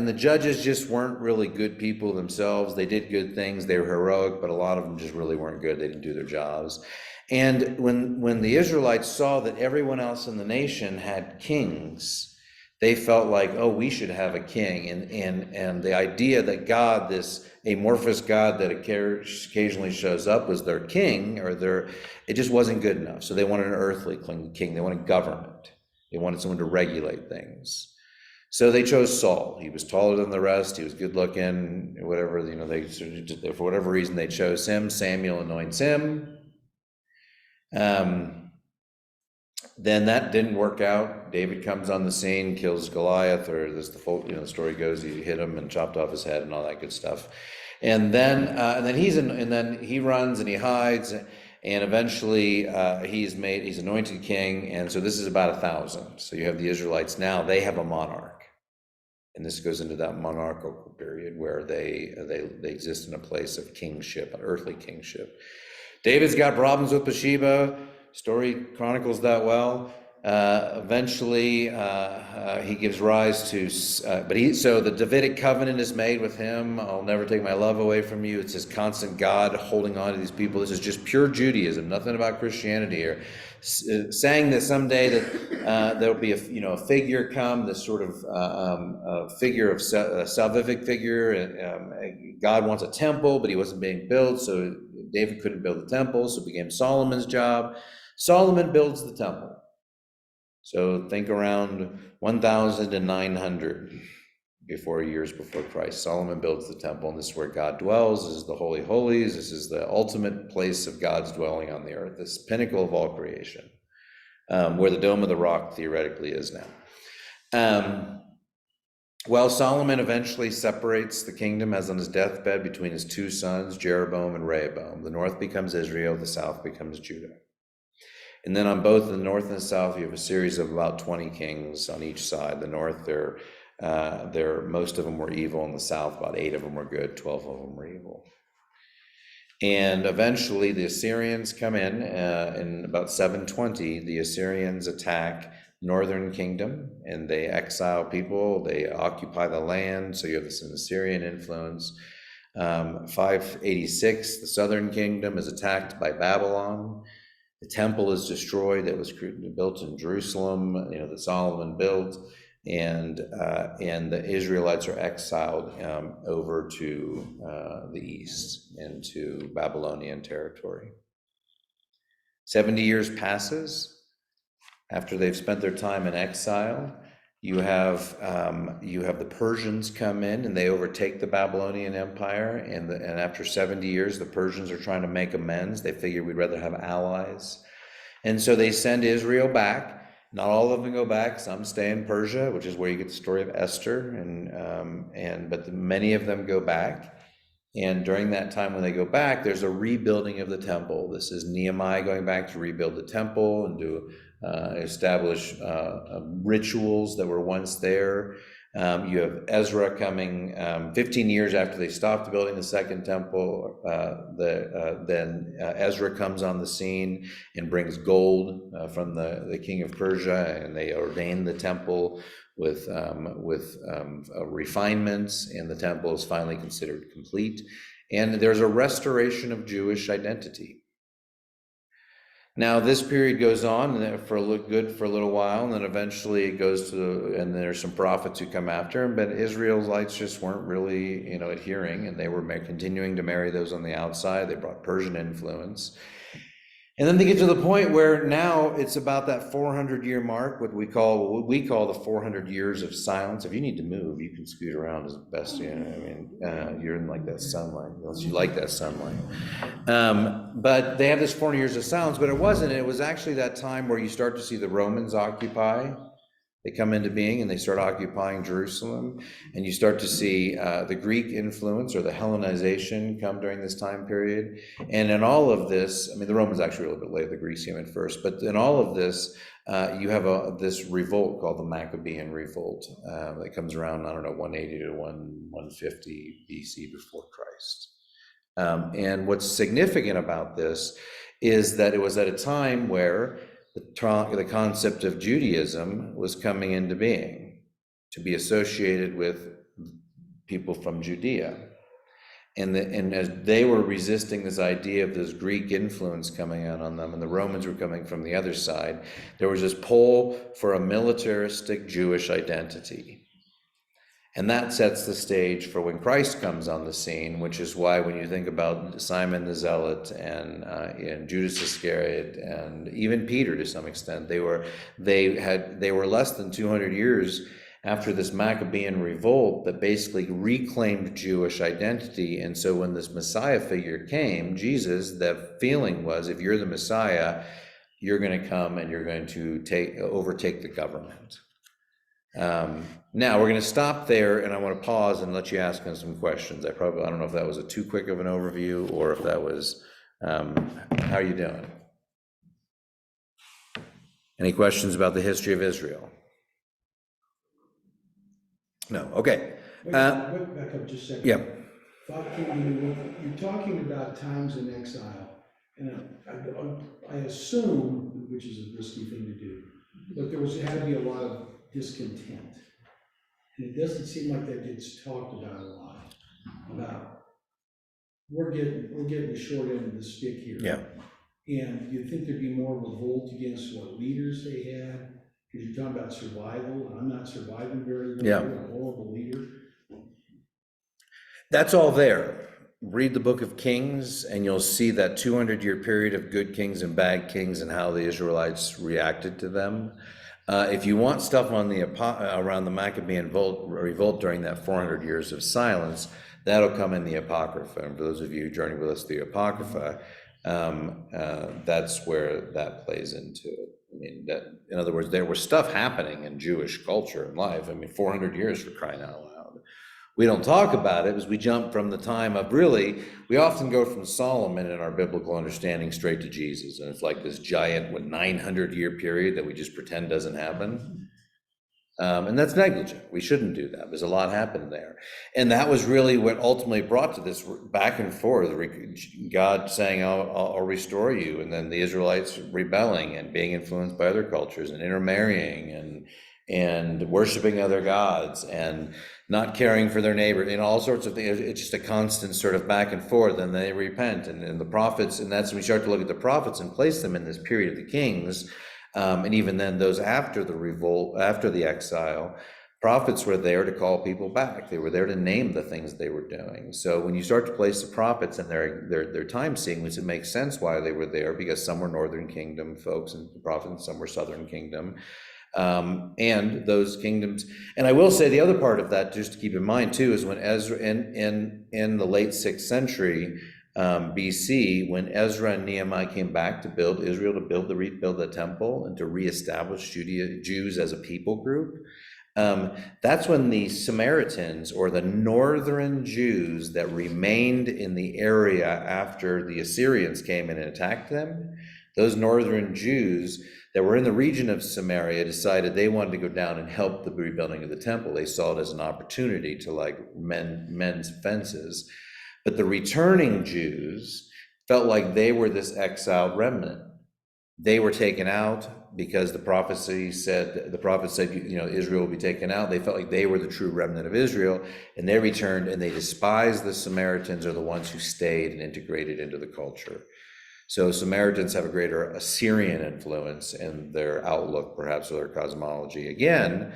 [SPEAKER 1] the judges just weren't really good people themselves. They did good things, they were heroic, but a lot of them just really weren't good. They didn't do their jobs. And when the Israelites saw that everyone else in the nation had kings, they felt like, oh, we should have a king. And the idea that God, this amorphous God that occasionally shows up, was their king, it just wasn't good enough. So they wanted an earthly king. They wanted government. They wanted someone to regulate things. So they chose Saul. He was taller than the rest. He was good looking, whatever, for whatever reason they chose him. Samuel anoints him. Then that didn't work out. David comes on the scene, kills Goliath, or the story goes, he hit him and chopped off his head and all that good stuff. And then he runs and he hides, and eventually he's anointed king. And so this is about 1,000. So you have the Israelites now. They have a monarch, and this goes into that monarchical period where they exist in a place of kingship, an earthly kingship. David's got problems with Bathsheba. Story chronicles that well. Eventually, he gives rise to, so the Davidic covenant is made with him. I'll never take my love away from you. It's this constant God holding on to these people. This is just pure Judaism, nothing about Christianity here. Saying that someday that there'll be a figure come, this sort of figure of a salvific figure. God wants a temple, but he wasn't being built, so David couldn't build the temple, so it became Solomon's job. Solomon builds the temple. So think around 1,900 years before Christ. Solomon builds the temple, and this is where God dwells. This is the Holy Holies. This is the ultimate place of God's dwelling on the earth, this pinnacle of all creation, where the Dome of the Rock theoretically is now. Well, Solomon eventually separates the kingdom, as on his deathbed, between his two sons, Jeroboam and Rehoboam. The north becomes Israel, the south becomes Judah. And then on both the north and the south, you have a series of about 20 kings on each side. The north, most of them were evil. In the south, about 8 of them were good, 12 of them were evil. And eventually the Assyrians come in about 720, the Assyrians attack northern kingdom, and they exile people, they occupy the land. So you have this Assyrian influence. 586, the southern kingdom is attacked by Babylon. The temple is destroyed that was built in Jerusalem, that Solomon built, and the Israelites are exiled over to the east into Babylonian territory. 70 years passes after they've spent their time in exile. You have the Persians come in and they overtake the Babylonian Empire, and after 70 years, the Persians are trying to make amends. They figure we'd rather have allies, and so they send Israel back. Not all of them go back. Some stay in Persia, which is where you get the story of Esther, but many of them go back. And during that time when they go back, there's a rebuilding of the temple. This is Nehemiah going back to rebuild the temple and to establish rituals that were once there. You have Ezra coming 15 years after they stopped building the second temple. Then Ezra comes on the scene and brings gold from the king of Persia, and they ordain the temple with refinements, and the temple is finally considered complete. And there's a restoration of Jewish identity. Now, this period goes on for a little while, and then eventually it goes and there's some prophets who come after him, but Israelites just weren't really, adhering, and they were continuing to marry those on the outside. They brought Persian influence. And then they get to the point where now it's about that 400-year mark, what we call the 400 years of silence. If you need to move, you can scoot around as best you know. You're in like that sunlight, unless you like that sunlight. But they have this 400 years of silence, but it wasn't. It was actually that time where you start to see the Romans occupy. They come into being and they start occupying Jerusalem, and you start to see the Greek influence or the Hellenization come during this time period. And in all of this, the Romans actually a little bit later, the Greeks came in first, but in all of this, you have this revolt called the Maccabean Revolt that comes around, 180 to 150 BC before Christ. And what's significant about this is that it was at a time where the concept of Judaism was coming into being, to be associated with people from Judea. And as they were resisting this idea of this Greek influence coming out on them, and the Romans were coming from the other side, there was this pull for a militaristic Jewish identity. And that sets the stage for when Christ comes on the scene, which is why when you think about Simon the Zealot and Judas Iscariot and even Peter to some extent, they were less than 200 years after this Maccabean revolt that basically reclaimed Jewish identity. And so when this Messiah figure came, Jesus, the feeling was, if you're the Messiah, you're going to come and you're going to overtake the government. Now we're going to stop there, and I want to pause and let you ask us some questions. I don't know if that was too quick of an overview, or if that was, how are you doing? Any questions about the history of Israel? No, okay.
[SPEAKER 2] Back up just a second.
[SPEAKER 1] Yeah.
[SPEAKER 2] You're talking about times in exile, and I assume, which is a risky thing to do, but there had to be a lot of discontent. And it doesn't seem like that gets talked about a lot. About we're getting the short end of the stick here.
[SPEAKER 1] Yeah.
[SPEAKER 2] And you'd think there'd be more revolt against what leaders they had, because you're talking about survival, and I'm not surviving very well.
[SPEAKER 1] Yeah.
[SPEAKER 2] I'm a horrible leader.
[SPEAKER 1] That's all there. Read the book of Kings, and you'll see that 200-year period of good kings and bad kings and how the Israelites reacted to them. If you want stuff on around the Maccabean revolt during that 400 years of silence, that'll come in the Apocrypha. And for those of you who journey with us through the Apocrypha, that's where that plays into it. In other words, there was stuff happening in Jewish culture and life. 400 years, for crying out loud. We don't talk about it because we jump from the time of we often go from Solomon in our biblical understanding straight to Jesus. And it's like this giant 900-year period that we just pretend doesn't happen. And that's negligent. We shouldn't do that. There's a lot happened there. And that was really what ultimately brought to this back and forth, God saying, I'll restore you. And then the Israelites rebelling and being influenced by other cultures and intermarrying and worshiping other gods and not caring for their neighbor, and all sorts of things. It's just a constant sort of back and forth, and they repent. And the prophets, and that's when we start to look at the prophets and place them in this period of the kings. And even then, those after the revolt, after the exile, prophets were there to call people back. They were there to name the things they were doing. So when you start to place the prophets in their time sequence, it makes sense why they were there, because some were northern kingdom folks and the prophets, and some were southern kingdom. And those kingdoms, and I will say the other part of that, just to keep in mind too, is when Ezra, in the late 6th century BC, when Ezra and Nehemiah came back to build Israel, to rebuild the temple and to reestablish Jews as a people group, that's when the Samaritans, or the northern Jews that remained in the area after the Assyrians came in and attacked them, those northern Jews that were in the region of Samaria decided they wanted to go down and help the rebuilding of the temple. They saw it as an opportunity to like mend fences. But the returning Jews felt like they were this exiled remnant. They were taken out because the prophet said, Israel will be taken out. They felt like they were the true remnant of Israel, and they returned, and they despised the Samaritans, or the ones who stayed and integrated into the culture. So Samaritans have a greater Assyrian influence in their outlook, perhaps, or their cosmology. Again,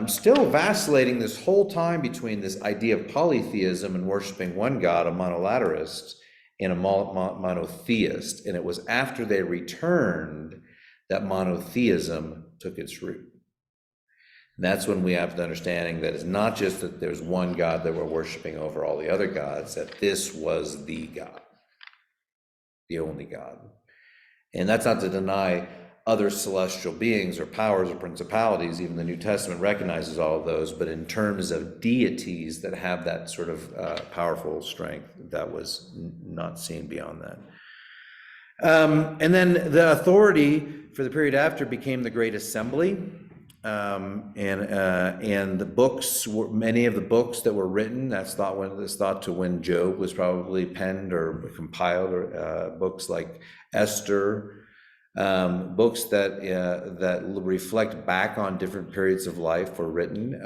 [SPEAKER 1] still vacillating this whole time between this idea of polytheism and worshiping one God, a monolaterist, and a monotheist. And it was after they returned that monotheism took its root. And that's when we have the understanding that it's not just that there's one God that we're worshiping over all the other gods, that this was the God, the only God. And that's not to deny other celestial beings or powers or principalities. Even the New Testament recognizes all of those, but in terms of deities that have that sort of powerful strength, that was not seen beyond that. And then the authority for the period after became the Great Assembly. And the books, many of the books that were written, that's thought to when Job was probably penned or compiled, or books like Esther, books that reflect back on different periods of life were written.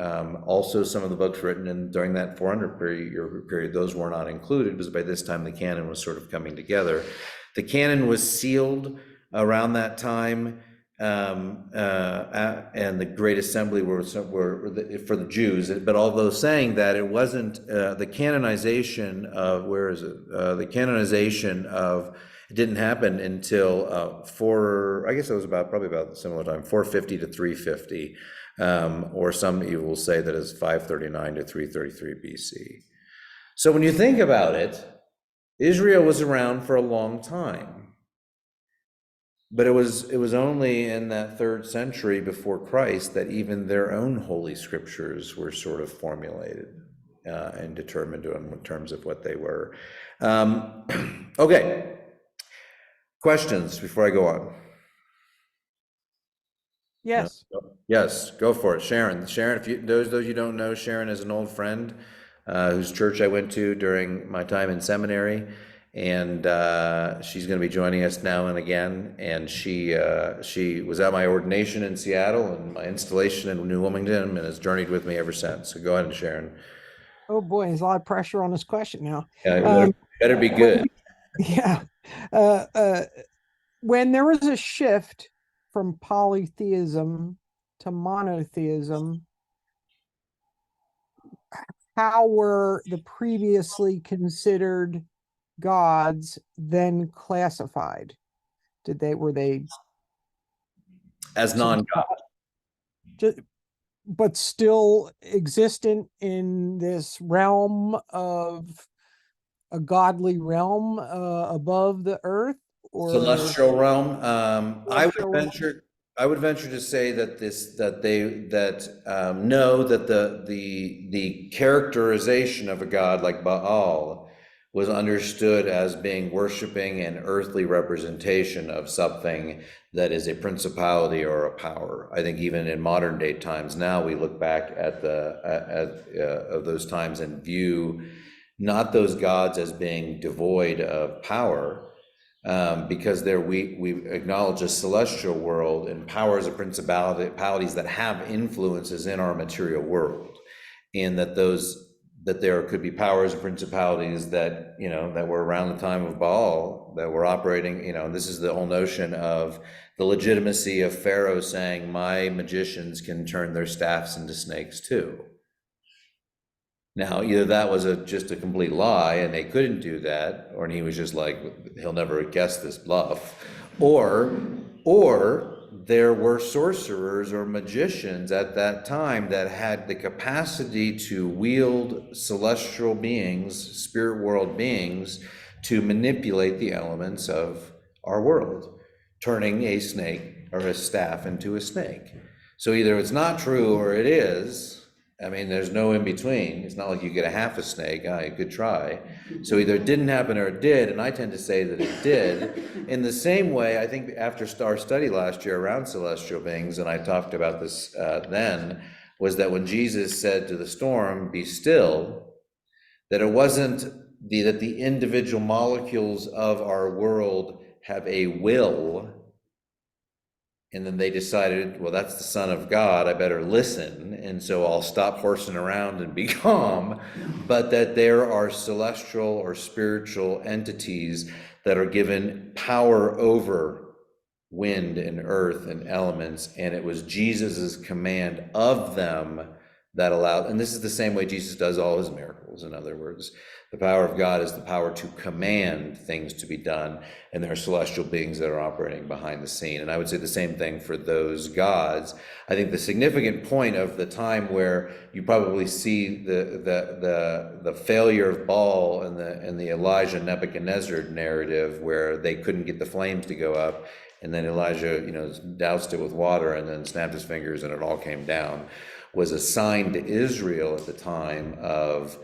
[SPEAKER 1] Also, some of the books written during that 400-year period, those were not included, because by this time the canon was sort of coming together. The canon was sealed around that time. And the Great Assembly were for the Jews, but although saying that it wasn't the canonization of, it didn't happen until I guess it was probably about the similar time, 450 to 350, or some you will say that is 539 to 333 BC. So when you think about it, Israel was around for a long time. But it was only in that 3rd century before Christ that even their own holy scriptures were sort of formulated and determined in terms of what they were. Okay, questions before I go on?
[SPEAKER 3] Yes.
[SPEAKER 1] No? Yes, go for it, Sharon. Sharon, those you don't know, Sharon is an old friend whose church I went to during my time in seminary. And she's going to be joining us now and again. And she was at my ordination in Seattle and my installation in New Wilmington, and has journeyed with me ever since. So go ahead, Sharon.
[SPEAKER 3] Oh boy, there's a lot of pressure on this question now.
[SPEAKER 1] Yeah, better be good.
[SPEAKER 3] Yeah. When there was a shift from polytheism to monotheism, how were the previously considered gods then classified? Were they
[SPEAKER 1] As non-God,
[SPEAKER 3] but still existent in this realm of a godly realm above the earth, or
[SPEAKER 1] celestial realm?
[SPEAKER 3] celestial realm?
[SPEAKER 1] I would venture to say that know that the characterization of a god like Baal was understood as being worshiping an earthly representation of something that is a principality or a power. I think even in modern day times now, we look back at of those times and view not those gods as being devoid of power, because we acknowledge a celestial world and powers of principalities that have influences in our material world, and that there could be powers and principalities that were around the time of Baal that were operating. This is the whole notion of the legitimacy of Pharaoh saying, "My magicians can turn their staffs into snakes too." Now, either that was just a complete lie and they couldn't do that, or he was just like, he'll never guess this bluff, or there were sorcerers or magicians at that time that had the capacity to wield celestial beings, spirit world beings, to manipulate the elements of our world, turning a snake or a staff into a snake. So either it's not true or it is. I mean, there's no in between. It's not like you get a half a snake. Good try. So either it didn't happen or it did, and I tend to say that it did. In the same way, I think after our study last year around celestial beings, and I talked about this then, was that when Jesus said to the storm, "Be still," that it wasn't that the individual molecules of our world have a will, and then they decided, well, that's the Son of God, I better listen, and so I'll stop horsing around and be calm, but that there are celestial or spiritual entities that are given power over wind and earth and elements, and it was Jesus's command of them that allowed, and this is the same way Jesus does all his miracles. In other words, the power of God is the power to command things to be done, and there are celestial beings that are operating behind the scene. And I would say the same thing for those gods. I think the significant point of the time where you probably see the failure of Baal and the Elijah Nebuchadnezzar narrative, where they couldn't get the flames to go up, and then Elijah, doused it with water and then snapped his fingers and it all came down, was a sign to Israel at the time of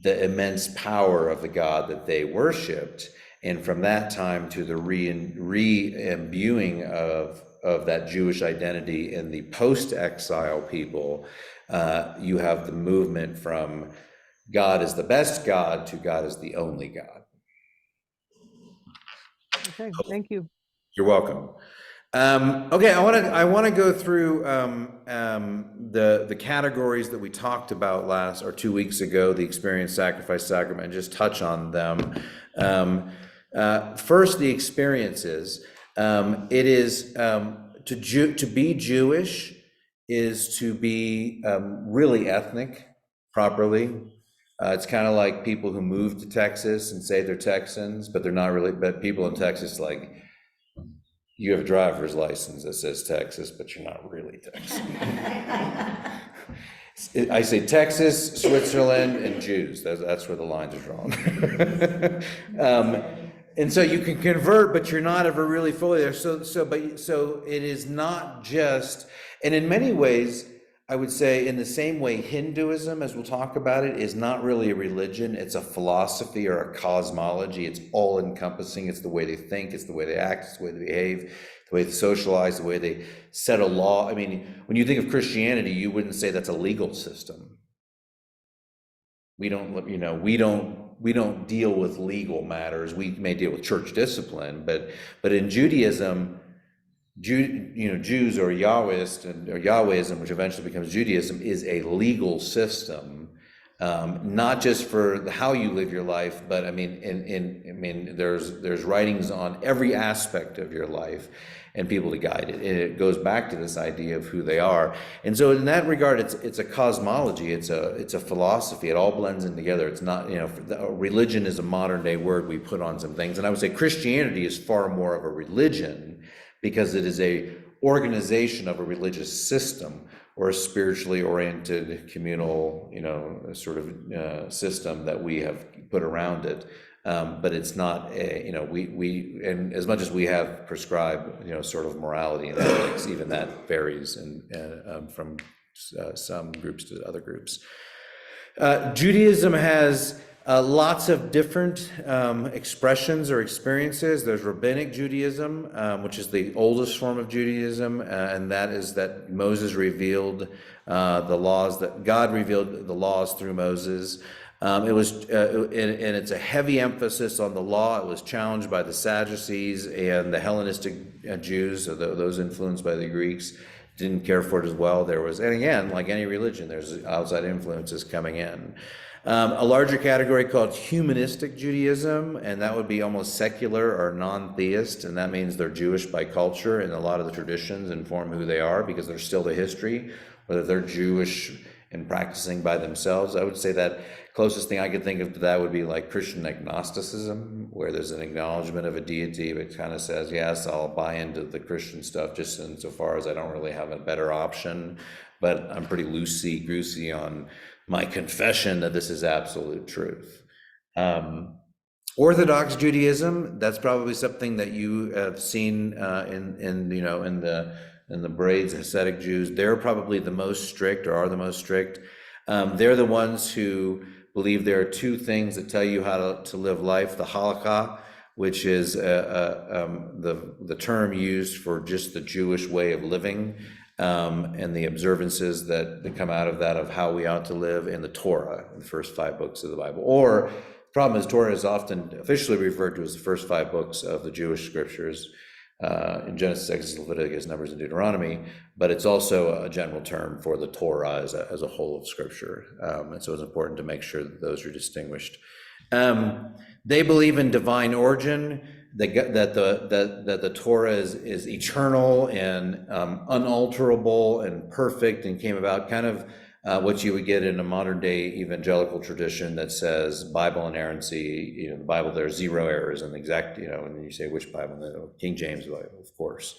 [SPEAKER 1] the immense power of the God that they worshipped. And from that time to the re-imbuing of that Jewish identity in the post-exile people, you have the movement from God is the best God to God is the only God.
[SPEAKER 3] Okay, thank you.
[SPEAKER 1] You're welcome. Okay, I want to go through the categories that we talked about last or 2 weeks ago, the experience, sacrifice, sacrament, and just touch on them. First, the experiences. It is to be Jewish is to be really ethnic, properly. It's kind of like people who move to Texas and say they're Texans, but they're not really. But people in Texas, like, you have a driver's license that says Texas, but you're not really Texan. I say Texas, Switzerland, and Jews. That's where the lines are drawn. And so you can convert, but you're not ever really fully there. So it is not just, and in many ways, I would say in the same way, Hinduism, as we'll talk about it, is not really a religion. It's a philosophy or a cosmology. It's all encompassing. It's the way they think. It's the way they act. It's the way they behave, the way they socialize, the way they set a law. I mean, when you think of Christianity, you wouldn't say that's a legal system. We don't deal with legal matters. We may deal with church discipline, but in Judaism, Jews or Yahwist or Yahwism, which eventually becomes Judaism, is a legal system, not just for how you live your life, but I mean, there's writings on every aspect of your life and people to guide it. And it goes back to this idea of who they are. And so in that regard, it's a cosmology, it's a philosophy. It all blends in together. It's not, religion is a modern day word we put on some things. And I would say Christianity is far more of a religion, because it is a organization of a religious system or a spiritually oriented communal, sort of system that we have put around it. But it's not, and as much as we have prescribed, sort of morality and ethics, even that varies from some groups to other groups. Judaism has lots of different expressions or experiences. There's rabbinic Judaism, which is the oldest form of Judaism, and that is that Moses revealed the laws, that God revealed the laws through Moses. And it's a heavy emphasis on the law. It was challenged by the Sadducees and the Hellenistic Jews, so those influenced by the Greeks, didn't care for it as well. And again, like any religion, there's outside influences coming in. A larger category called humanistic Judaism, and that would be almost secular or non-theist, and that means they're Jewish by culture, and a lot of the traditions inform who they are because they're still the history, whether they're Jewish and practicing by themselves. I would say that Closest thing I could think of to that would be like Christian agnosticism, where there's an acknowledgement of a deity, but kind of says, yes, I'll buy into the Christian stuff just insofar as I don't really have a better option, but I'm pretty loosey-goosey on my confession that this is absolute truth. Orthodox Judaism, that's probably something that you have seen in the braids, Hasidic Jews. They're probably the most strict, or are the most strict. They're the ones who believe there are two things that tell you how to live life: the halakha, which is the term used for just the Jewish way of living, and the observances that come out of that, of how we ought to live, in the Torah, the first 5 books of the Bible. Or the problem is, Torah is often officially referred to as the first 5 books of the Jewish scriptures, in Genesis, Exodus, Leviticus, Numbers, and Deuteronomy, but it's also a general term for the Torah as a whole of scripture. And so it's important to make sure that those are distinguished. They believe in divine origin, that the Torah is eternal and unalterable and perfect, and came about kind of what you would get in a modern day evangelical tradition that says Bible inerrancy. The Bible, there's 0 errors, and exact, and you say, which Bible? King James Bible, of course.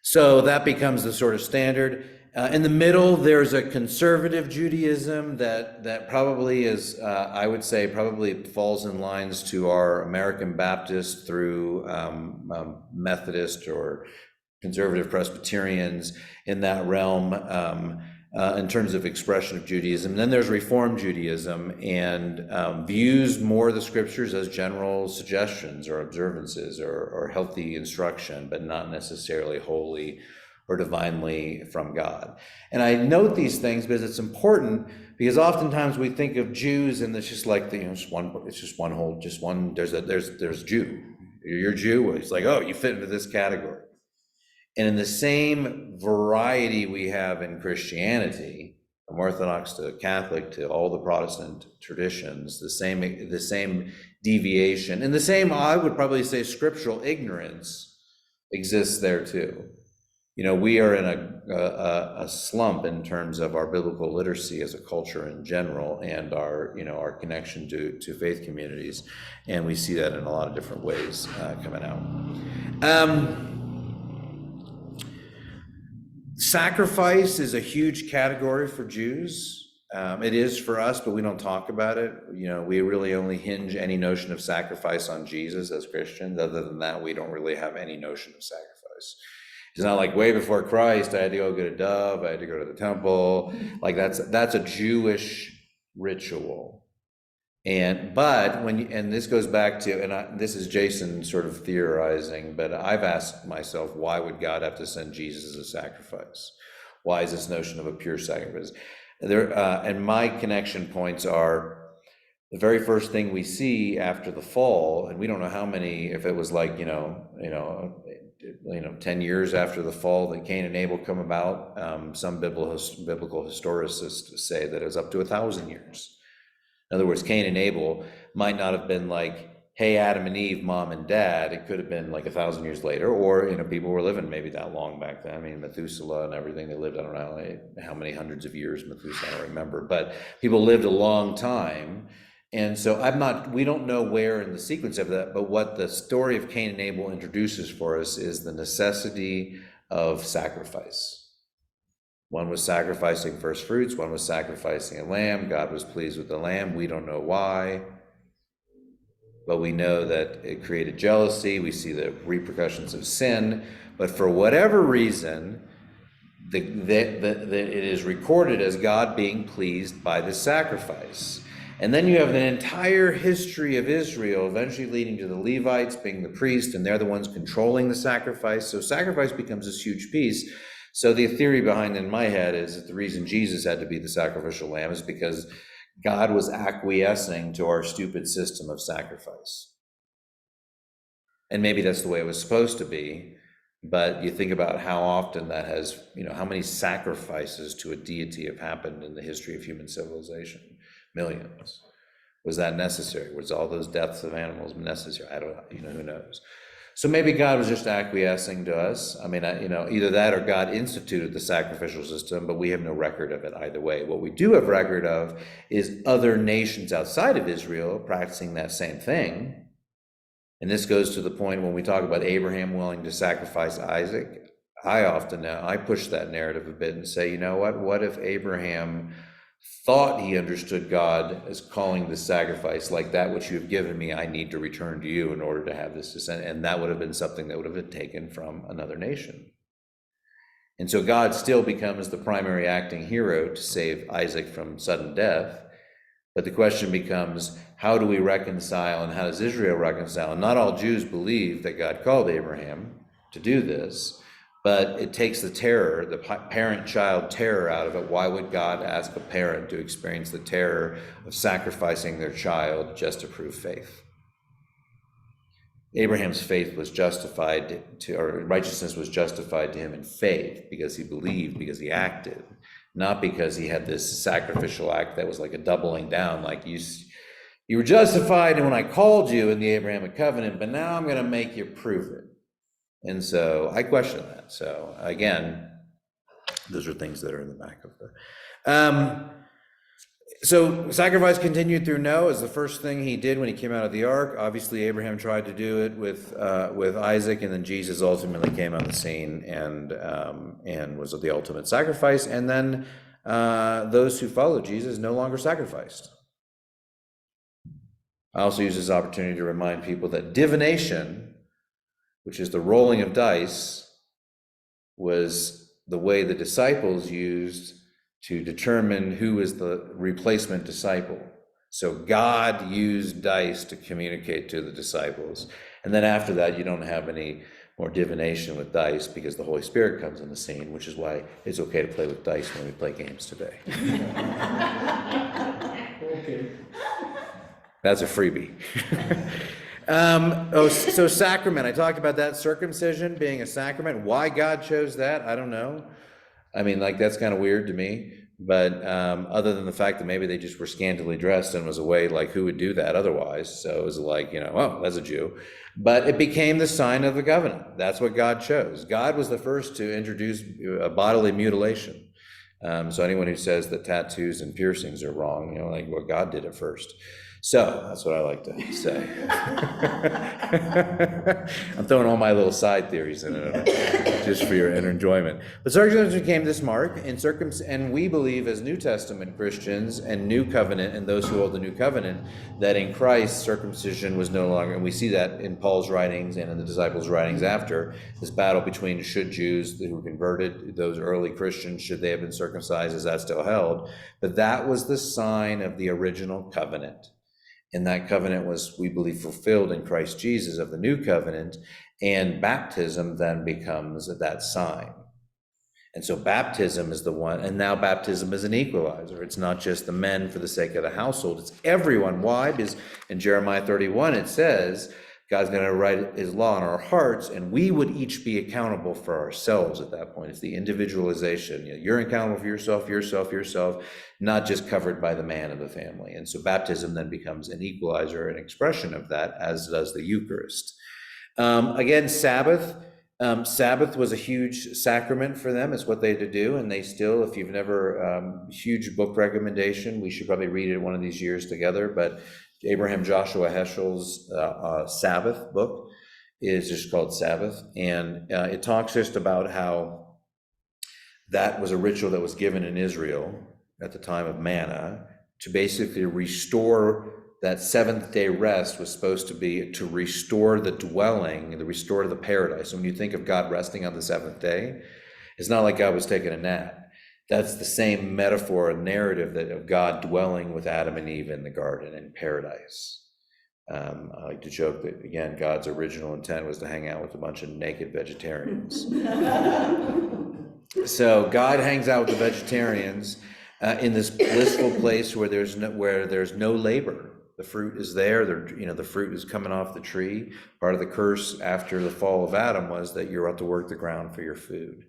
[SPEAKER 1] So that becomes the sort of standard. In the middle, there's a conservative Judaism that probably is, I would say, probably falls in lines to our American Baptist through Methodist or conservative Presbyterians, in that realm, in terms of expression of Judaism. Then there's Reform Judaism, and views more of the scriptures as general suggestions or observances or healthy instruction, but not necessarily holy or divinely from God. And I note these things because it's important, because oftentimes we think of Jews and it's just like there's Jew. You're Jew. It's like, oh, you fit into this category. And in the same variety we have in Christianity, from Orthodox to Catholic to all the Protestant traditions, the same deviation, and the same, I would probably say, scriptural ignorance exists there too. We are in a slump in terms of our biblical literacy as a culture in general, and our connection to faith communities, and we see that in a lot of different ways coming out. Sacrifice is a huge category for Jews. It is for us, but we don't talk about it. We really only hinge any notion of sacrifice on Jesus as Christians. Other than that, we don't really have any notion of sacrifice. It's not like way before Christ, I had to go get a dove, I had to go to the temple. Like that's a Jewish ritual. But and this goes back to, this is Jason sort of theorizing, but I've asked myself, why would God have to send Jesus as a sacrifice? Why is this notion of a pure sacrifice? And my connection points are, the very first thing we see after the fall, and we don't know how many, if it was like 10 years after the fall that Cain and Abel come about. Some biblical historicists say that it was up to 1,000 years. In other words, Cain and Abel might not have been like, hey, Adam and Eve, mom and dad. It could have been like 1,000 years later, or people were living maybe that long back then. I mean, Methuselah and everything, they lived, I don't know how many hundreds of years Methuselah, I don't remember, but people lived a long time. And so we don't know where in the sequence of that, but what the story of Cain and Abel introduces for us is the necessity of sacrifice. One was sacrificing first fruits, one was sacrificing a lamb. God was pleased with the lamb. We don't know why, but we know that it created jealousy. We see the repercussions of sin, but for whatever reason, it is recorded as God being pleased by the sacrifice. And then you have an entire history of Israel, eventually leading to the Levites being the priest, and they're the ones controlling the sacrifice. So sacrifice becomes this huge piece. So the theory behind it in my head is that the reason Jesus had to be the sacrificial lamb is because God was acquiescing to our stupid system of sacrifice. And maybe that's the way it was supposed to be, but you think about how often that has, how many sacrifices to a deity have happened in the history of human civilization? Millions. Was that necessary? Was all those deaths of animals necessary? I don't know, who knows? So maybe God was just acquiescing to us. I mean, either that or God instituted the sacrificial system, but we have no record of it either way. What we do have record of is other nations outside of Israel practicing that same thing. And this goes to the point when we talk about Abraham willing to sacrifice Isaac. I push that narrative a bit and say, you know what if Abraham thought he understood God as calling the sacrifice, like that which you have given me, I need to return to you in order to have this descent. And that would have been something that would have been taken from another nation. And so God still becomes the primary acting hero to save Isaac from sudden death. But the question becomes, how do we reconcile, and how does Israel reconcile? And not all Jews believe that God called Abraham to do this, but it takes the terror, the parent-child terror out of it. Why would God ask a parent to experience the terror of sacrificing their child just to prove faith? Abraham's faith was justified or righteousness was justified to him in faith because he believed, because he acted, not because he had this sacrificial act that was like a doubling down, like you were justified and when I called you in the Abrahamic covenant, but now I'm going to make you prove it. And so I question that. So again, those are things that are in the back of the. So sacrifice continued through Noah as the first thing he did when he came out of the ark. Obviously, Abraham tried to do it with Isaac, and then Jesus ultimately came on the scene and was the ultimate sacrifice. And then those who followed Jesus no longer sacrificed. I also use this opportunity to remind people that divination, which is the rolling of dice, was the way the disciples used to determine who is the replacement disciple. So God used dice to communicate to the disciples. And then after that, you don't have any more divination with dice because the Holy Spirit comes on the scene, which is why it's okay to play with dice when we play games today.
[SPEAKER 2] Okay.
[SPEAKER 1] That's a freebie. So sacrament, I talked about that, circumcision being a sacrament. Why God chose that, I don't know. I mean, like, that's kind of weird to me, but other than the fact that maybe they just were scantily dressed and was a way, like, who would do that otherwise? So it was like, oh, that's a Jew. But it became the sign of the covenant. That's what God chose. God was the first to introduce bodily mutilation. So anyone who says that tattoos and piercings are wrong, well, God did it first. So that's what I like to say. I'm throwing all my little side theories in it just for your enjoyment. But circumcision became this mark, and we believe as New Testament Christians and New Covenant and those who hold the New Covenant that in Christ circumcision was no longer, and we see that in Paul's writings and in the disciples' writings after this battle between should Jews who were converted, those early Christians, should they have been circumcised, is that still held? But that was the sign of the original covenant. And that covenant was, we believe, fulfilled in Christ Jesus of the new covenant, and baptism then becomes that sign. And so baptism is the one, and now baptism is an equalizer. It's not just the men for the sake of the household, it's everyone. Why? Because in Jeremiah 31, it says, God's going to write his law in our hearts, and we would each be accountable for ourselves at that point. It's the individualization. You're accountable for yourself, not just covered by the man of the family. And so baptism then becomes an equalizer, an expression of that, as does the Eucharist. Again, Sabbath. Sabbath was a huge sacrament for them. It's what they had to do, and they still, if you've never, huge book recommendation, we should probably read it one of these years together, but Abraham Joshua Heschel's Sabbath book is just called Sabbath, and it talks just about how that was a ritual that was given in Israel at the time of manna to basically restore that seventh day rest was supposed to be to restore the dwelling, to restore the paradise. And when you think of God resting on the seventh day, it's not like God was taking a nap. That's the same metaphor and narrative that of God dwelling with Adam and Eve in the garden in paradise. I like to joke that, again, God's original intent was to hang out with a bunch of naked vegetarians. So God hangs out with the vegetarians in this blissful place where there's no labor. The fruit is there. The fruit is coming off the tree. Part of the curse after the fall of Adam was that you're out to work the ground for your food.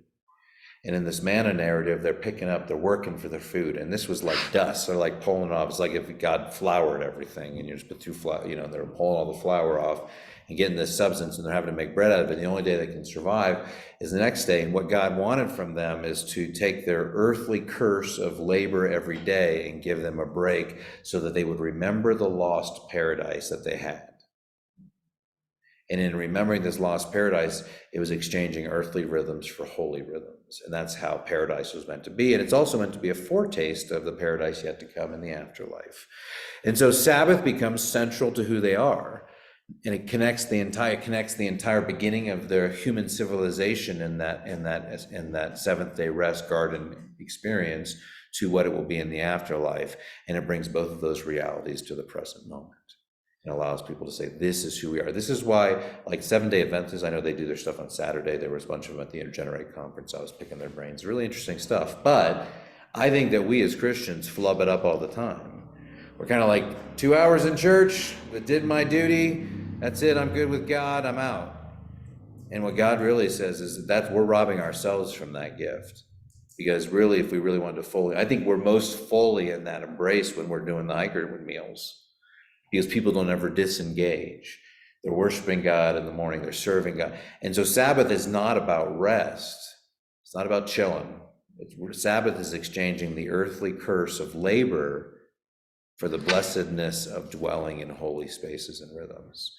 [SPEAKER 1] And in this manna narrative, they're working for their food. And this was like dust. They're like pulling it off. It's like if God floured everything and you just put flour, they're pulling all the flour off and getting this substance, and they're having to make bread out of it. The only day they can survive is the next day. And what God wanted from them is to take their earthly curse of labor every day and give them a break so that they would remember the lost paradise that they had. And in remembering this lost paradise, it was exchanging earthly rhythms for holy rhythms. And that's how paradise was meant to be. And it's also meant to be a foretaste of the paradise yet to come in the afterlife. And so Sabbath becomes central to who they are. And it connects the entire beginning of their human civilization in that seventh day rest garden experience to what it will be in the afterlife. And it brings both of those realities to the present moment. It allows people to say, this is who we are. This is why, like Seventh-day Adventists, I know they do their stuff on Saturday. There was a bunch of them at the Intergenerate conference. I was picking their brains. Really interesting stuff. But I think that we as Christians flub it up all the time. We're kind of like 2 hours in church, I did my duty. That's it. I'm good with God. I'm out. And what God really says is that we're robbing ourselves from that gift. Because really, if we really wanted to fully, I think we're most fully in that embrace when we're doing the hiker meals. Because people don't ever disengage. They're worshiping God in the morning, they're serving God. And so Sabbath is not about rest. It's not about chilling. Sabbath is exchanging the earthly curse of labor for the blessedness of dwelling in holy spaces and rhythms.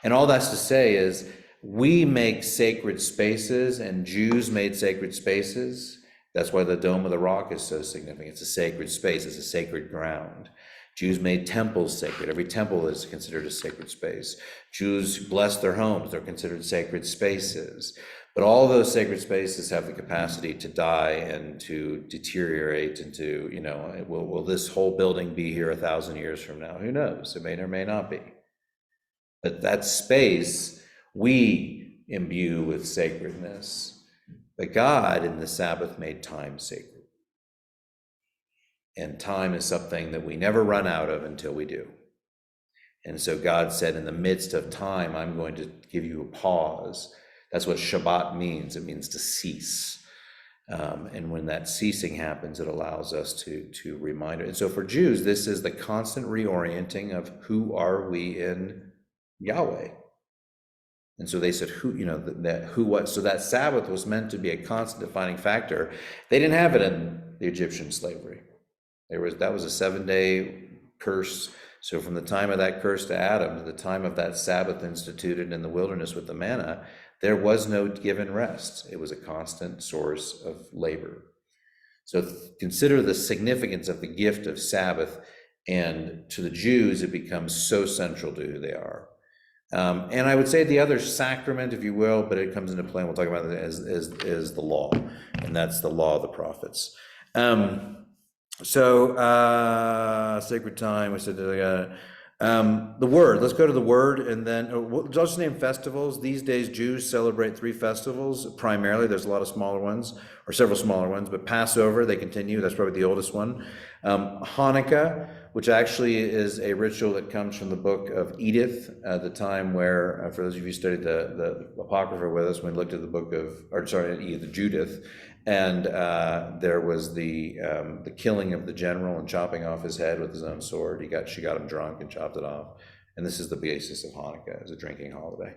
[SPEAKER 1] And all that's to say is, we make sacred spaces, and Jews made sacred spaces. That's why the Dome of the Rock is so significant. It's a sacred space, it's a sacred ground. Jews made temples sacred. Every temple is considered a sacred space. Jews blessed their homes. They're considered sacred spaces. But all those sacred spaces have the capacity to die and to deteriorate and to, will this whole building be here 1,000 years from now? Who knows? It may or may not be. But that space we imbue with sacredness. But God in the Sabbath made time sacred. And time is something that we never run out of until we do. And so God said, in the midst of time, I'm going to give you a pause. That's what Shabbat means. It means to cease. And when that ceasing happens, it allows us to remind it. And so for Jews, this is the constant reorienting of who are we in Yahweh. And so they said, so that Sabbath was meant to be a constant defining factor. They didn't have it in the Egyptian slavery. That was a 7-day curse. So from the time of that curse to Adam to the time of that Sabbath instituted in the wilderness with the manna, there was no given rest. It was a constant source of labor. So consider the significance of the gift of Sabbath, and to the Jews, it becomes so central to who they are. And I would say the other sacrament, if you will, but it comes into play, and we'll talk about it, is the law, and that's the law of the prophets. Sacred time, we said, the word, let's go to the word, and then I'll just name festivals. These days, Jews celebrate 3 festivals, primarily. There's a lot of smaller ones, or several smaller ones, but Passover, they continue, that's probably the oldest one. Hanukkah, which actually is a ritual that comes from the book of Edith, the time where, for those of you who studied the Apocrypha with us, when we looked at the book of, Edith, Judith, and there was the killing of the general and chopping off his head with his own sword. She got him drunk and chopped it off. And this is the basis of Hanukkah as a drinking holiday,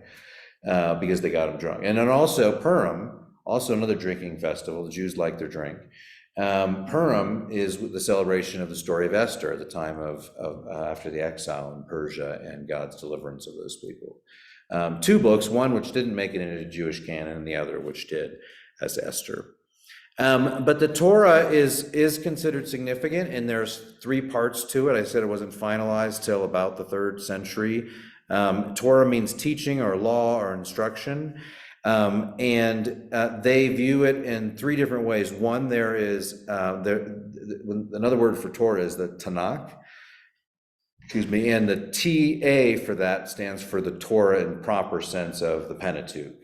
[SPEAKER 1] because they got him drunk. And then also Purim, also another drinking festival. The Jews like their drink. Purim is the celebration of the story of Esther at the time of after the exile in Persia and God's deliverance of those people. 2 books, one which didn't make it into Jewish canon, and the other which did, as Esther. But the Torah is considered significant, and there's 3 parts to it. I said it wasn't finalized till about the 3rd century. Torah means teaching or law or instruction. And they view it in 3 different ways. One, there is, another word for Torah is the Tanakh, and the TA for that stands for the Torah in proper sense of the Pentateuch,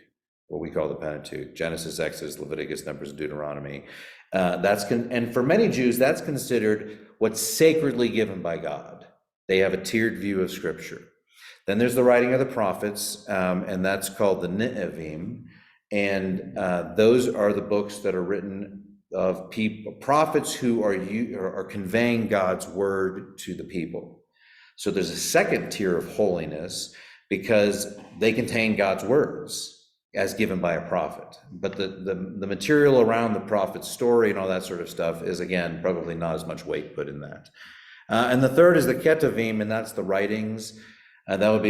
[SPEAKER 1] what we call the Pentateuch, Genesis, Exodus, Leviticus, Numbers, and Deuteronomy. And for many Jews, that's considered what's sacredly given by God. They have a tiered view of Scripture. Then there's the writing of the prophets, and that's called the Ne'evim. And those are the books that are written of people, prophets who are conveying God's word to the people. So there's a second tier of holiness because they contain God's words as given by a prophet. But the material around the prophet's story and all that sort of stuff is, again, probably not as much weight put in that. And the third is the Ketuvim, and that's the writings. That would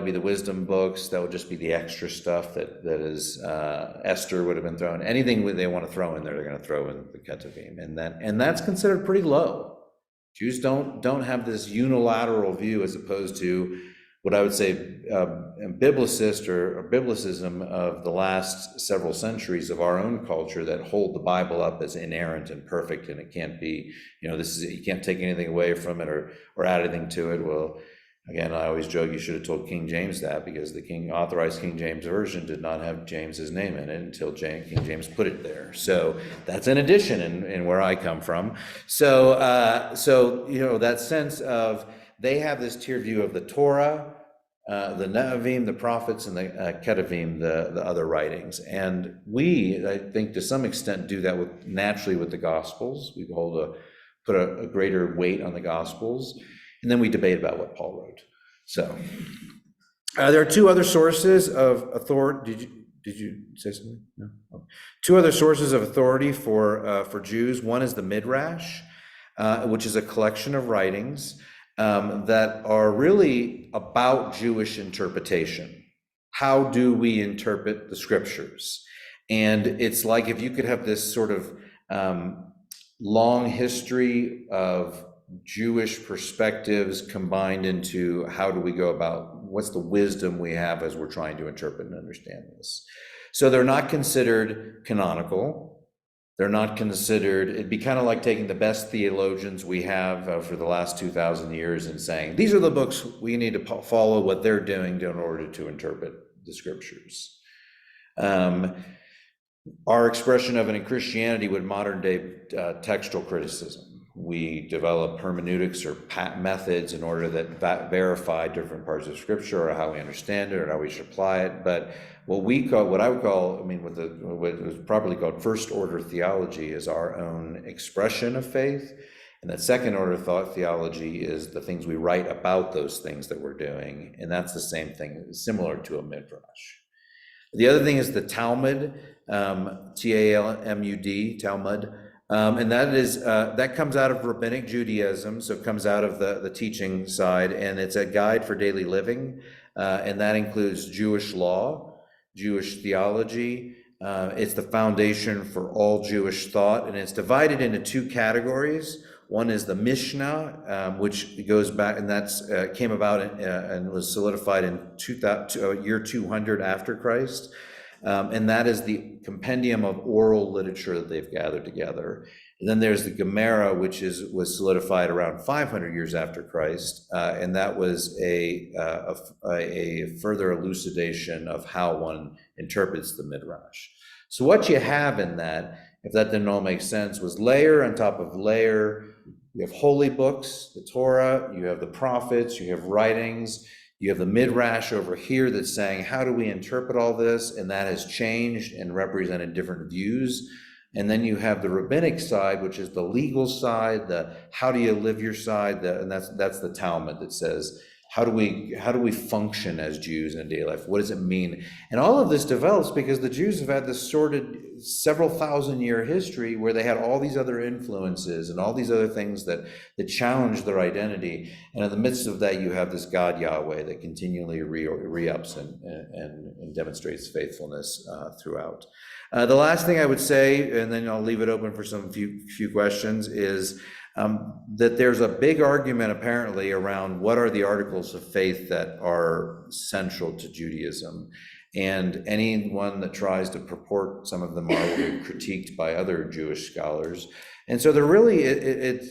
[SPEAKER 1] be the wisdom books. That would just be the extra stuff that is Esther would have been thrown. Anything they want to throw in there, they're going to throw in the Ketuvim, and that's considered pretty low. Jews don't have this unilateral view as opposed to what I would say biblicist or biblicism of the last several centuries of our own culture that hold the Bible up as inerrant and perfect, and it can't be, you can't take anything away from it or add anything to it. Well, again, I always joke you should have told King James that, because the authorized King James Version did not have James's name in it until King James put it there. So that's an addition in where I come from. So that sense of they have this tier view of the Torah, the Ne'avim, the prophets, and the Ketuvim, the other writings. And we, I think, to some extent, do that naturally with the Gospels. We put a greater weight on the Gospels. And then we debate about what Paul wrote. So there are two other sources of authority. Did you say something? No. Oh. Two other sources of authority for Jews. One is the Midrash, which is a collection of writings that are really about Jewish interpretation. How do we interpret the scriptures? And it's like if you could have this sort of long history of Jewish perspectives combined into how do we go about, what's the wisdom we have as we're trying to interpret and understand this. So they're not considered canonical. They're not considered, it'd be kind of like taking the best theologians we have for the last 2,000 years and saying, these are the books we need to follow what they're doing in order to interpret the scriptures. Our expression of it in Christianity would modern day textual criticism. We develop hermeneutics or methods in order that verify different parts of scripture or how we understand it or how we should apply it. But what I would call, what is properly called first order theology is our own expression of faith. And that second order theology is the things we write about those things that we're doing. And that's the same thing, similar to a midrash. The other thing is the Talmud, Talmud, Talmud. And that comes out of rabbinic Judaism, so it comes out of the teaching side, and it's a guide for daily living, and that includes Jewish law, Jewish theology. It's the foundation for all Jewish thought, and it's divided into two categories. One is the Mishnah, which goes back, and that's came about and was solidified in year 200 after Christ. And that is the compendium of oral literature that they've gathered together. And then there's the Gemara, which was solidified around 500 years after Christ, and that was a further elucidation of how one interprets the Midrash. So what you have in that, if that didn't all make sense, was layer on top of layer. You have holy books, the Torah, you have the prophets, you have writings, you have the Midrash over here that's saying, how do we interpret all this? And that has changed and represented different views. And then you have the rabbinic side, which is the legal side, the how do you live your side, and that's the Talmud that says, how do we function as Jews in daily life? What does it mean? And all of this develops because the Jews have had this sordid several thousand-year history where they had all these other influences and all these other things that challenge their identity. And in the midst of that, you have this God Yahweh that continually re-ups and demonstrates faithfulness throughout. The last thing I would say, and then I'll leave it open for some few questions, is that there's a big argument apparently around what are the articles of faith that are central to Judaism. And anyone that tries to purport some of them are critiqued by other Jewish scholars. And so there really,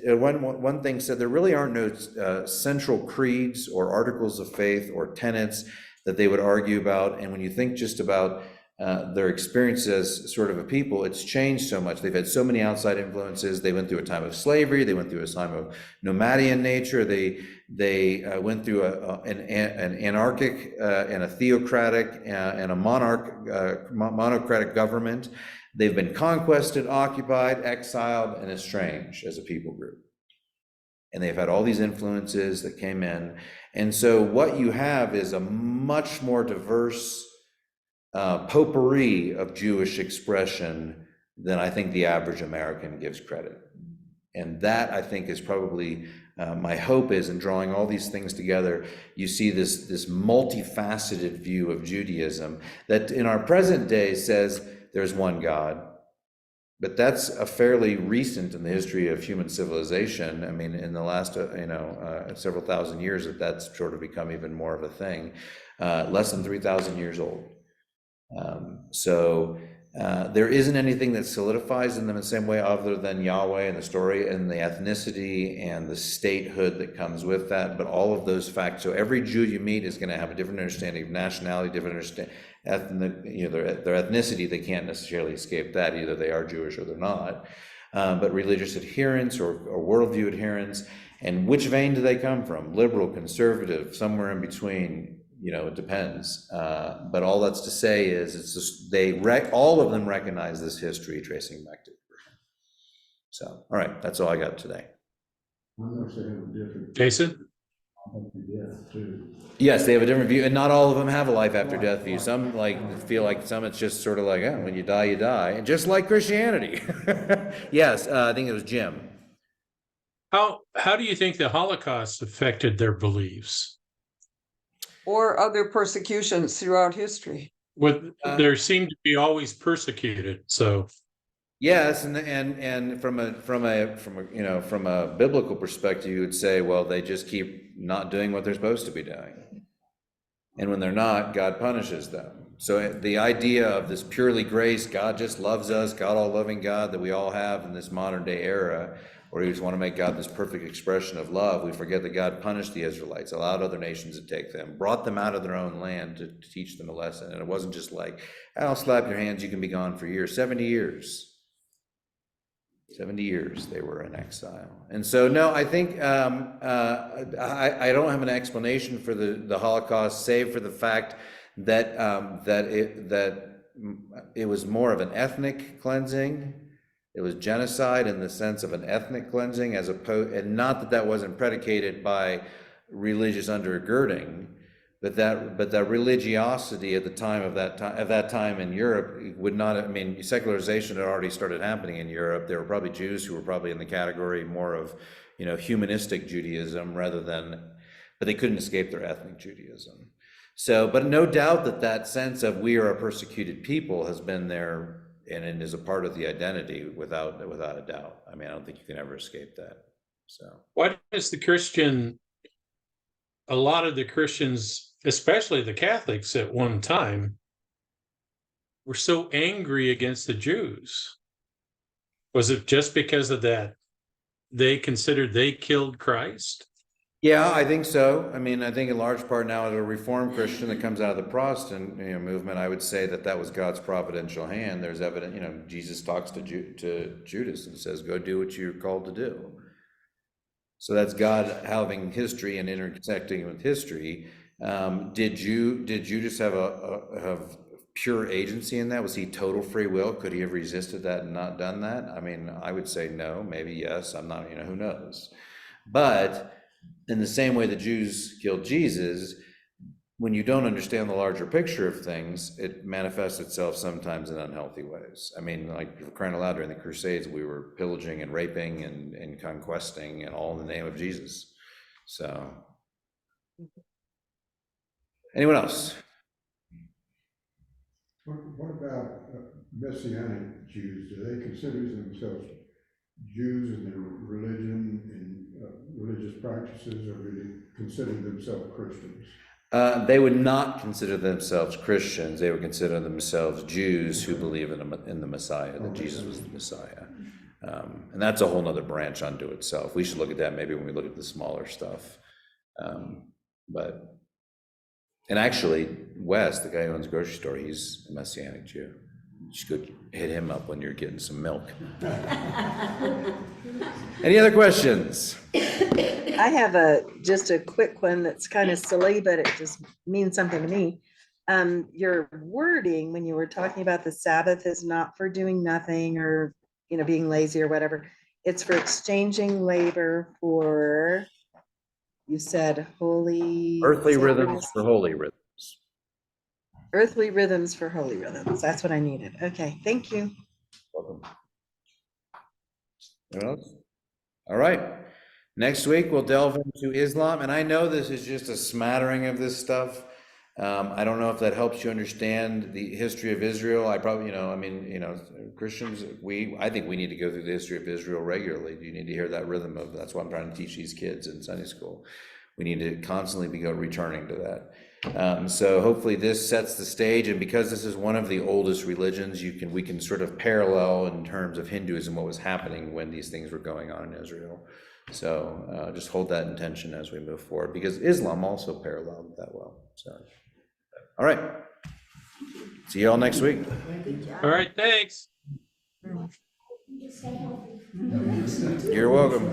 [SPEAKER 1] one thing said, there really aren't no central creeds or articles of faith or tenets that they would argue about. And when you think just about their experience as sort of a people, it's changed so much. They've had so many outside influences. They went through a time of slavery. They went through a time of nomadian nature. They They went through an anarchic and a theocratic and a monocratic government. They've been conquested, occupied, exiled, and estranged as a people group. And they've had all these influences that came in. And so what you have is a much more diverse potpourri of Jewish expression than I think the average American gives credit. And that, I think, is probably my hope is in drawing all these things together, you see this multifaceted view of Judaism that in our present day says there's one God. But that's a fairly recent in the history of human civilization. I mean, in the last, several thousand years, that's sort of become even more of a thing. Less than 3,000 years old. There isn't anything that solidifies in them in the same way other than Yahweh and the story and the ethnicity and the statehood that comes with that, but all of those facts. So every Jew you meet is going to have a different understanding of nationality, different understanding, their ethnicity. They can't necessarily escape that. Either they are Jewish or they're not. But religious adherence or worldview adherence, and which vein do they come from? Liberal, conservative, somewhere in between. It depends. But all that's to say is it's just all of them recognize this history tracing back to Abraham. So, all right, that's all I got today.
[SPEAKER 4] Jason?
[SPEAKER 1] Yes, they have a different view, and not all of them have a life after death view. Some feel like some it's just sort of like, when you die, you die, and just like Christianity. Yes, I think it was Jim.
[SPEAKER 4] How do you think the Holocaust affected their beliefs?
[SPEAKER 5] Or other persecutions throughout history?
[SPEAKER 4] There seemed to be always persecuted, so.
[SPEAKER 1] Yes, and from a biblical perspective, you would say, well, they just keep not doing what they're supposed to be doing, and when they're not, God punishes them. So the idea of this purely grace, God just loves us, God all-loving God that we all have in this modern day era, or we just want to make God this perfect expression of love, we forget that God punished the Israelites, allowed other nations to take them, brought them out of their own land to teach them a lesson. And it wasn't just like, I'll slap your hands, you can be gone for years. 70 years. 70 years they were in exile. And so, no, I think I don't have an explanation for the Holocaust, save for the fact that it was more of an ethnic cleansing. It was genocide in the sense of an ethnic cleansing, as opposed, and not that wasn't predicated by religious undergirding, but that religiosity at the time of that time in Europe would not. I mean, secularization had already started happening in Europe. There were probably Jews who were probably in the category more of, humanistic Judaism rather than, but they couldn't escape their ethnic Judaism. So, but no doubt that sense of we are a persecuted people has been there. And it is a part of the identity without a doubt. I mean, I don't think you can ever escape that. So
[SPEAKER 4] Why does a lot of the Christians, especially the Catholics at one time, were so angry against the Jews? Was it just because of that they considered they killed Christ?
[SPEAKER 1] yeah, I think so. I mean, I think in large part now as a Reformed Christian that comes out of the Protestant movement, I would say that was God's providential hand. There's evidence, Jesus talks to Judas and says, go do what you're called to do. So that's God having history and intersecting with history. Did Judas have pure agency in that? Was he total free will? Could he have resisted that and not done that? I mean, I would say no, maybe yes. I'm not, who knows? But in the same way the Jews killed Jesus, when you don't understand the larger picture of things, it manifests itself sometimes in unhealthy ways. I mean, like crying aloud, during the Crusades, we were pillaging and raping and conquesting, and all in the name of Jesus. So, anyone else?
[SPEAKER 6] What about Messianic Jews? Do they consider themselves Jews in their religion and religious practices, or do they consider themselves Christians?
[SPEAKER 1] They would not consider themselves Christians. They would consider themselves Jews who believe in the Messiah, that Jesus was the Messiah. And that's a whole nother branch unto itself. We should look at that maybe when we look at the smaller stuff. And actually, Wes, the guy who owns a grocery store, he's a Messianic Jew. just go hit him up when you're getting some milk. Any other questions?
[SPEAKER 7] I have just a quick one that's kind of silly, but it just means something to me. Your wording, when you were talking about the Sabbath is not for doing nothing or, being lazy or whatever. It's for exchanging labor for, you said holy.
[SPEAKER 1] Earthly rhythms for holy rhythms.
[SPEAKER 7] Earthly rhythms for holy rhythms. That's what I needed. Okay, thank you.
[SPEAKER 1] Welcome. Anyone else? All right. Next week, we'll delve into Islam, and I know this is just a smattering of this stuff. I don't know if that helps you understand the history of Israel. I probably, Christians, I think we need to go through the history of Israel regularly. You need to hear that rhythm that's what I'm trying to teach these kids in Sunday school. We need to constantly be returning to that. So hopefully this sets the stage, and because this is one of the oldest religions, we can sort of parallel in terms of Hinduism what was happening when these things were going on in Israel. So just hold that intention as we move forward, because Islam also paralleled that well. So, all right. See you all next week.
[SPEAKER 4] All right, thanks.
[SPEAKER 1] You're welcome.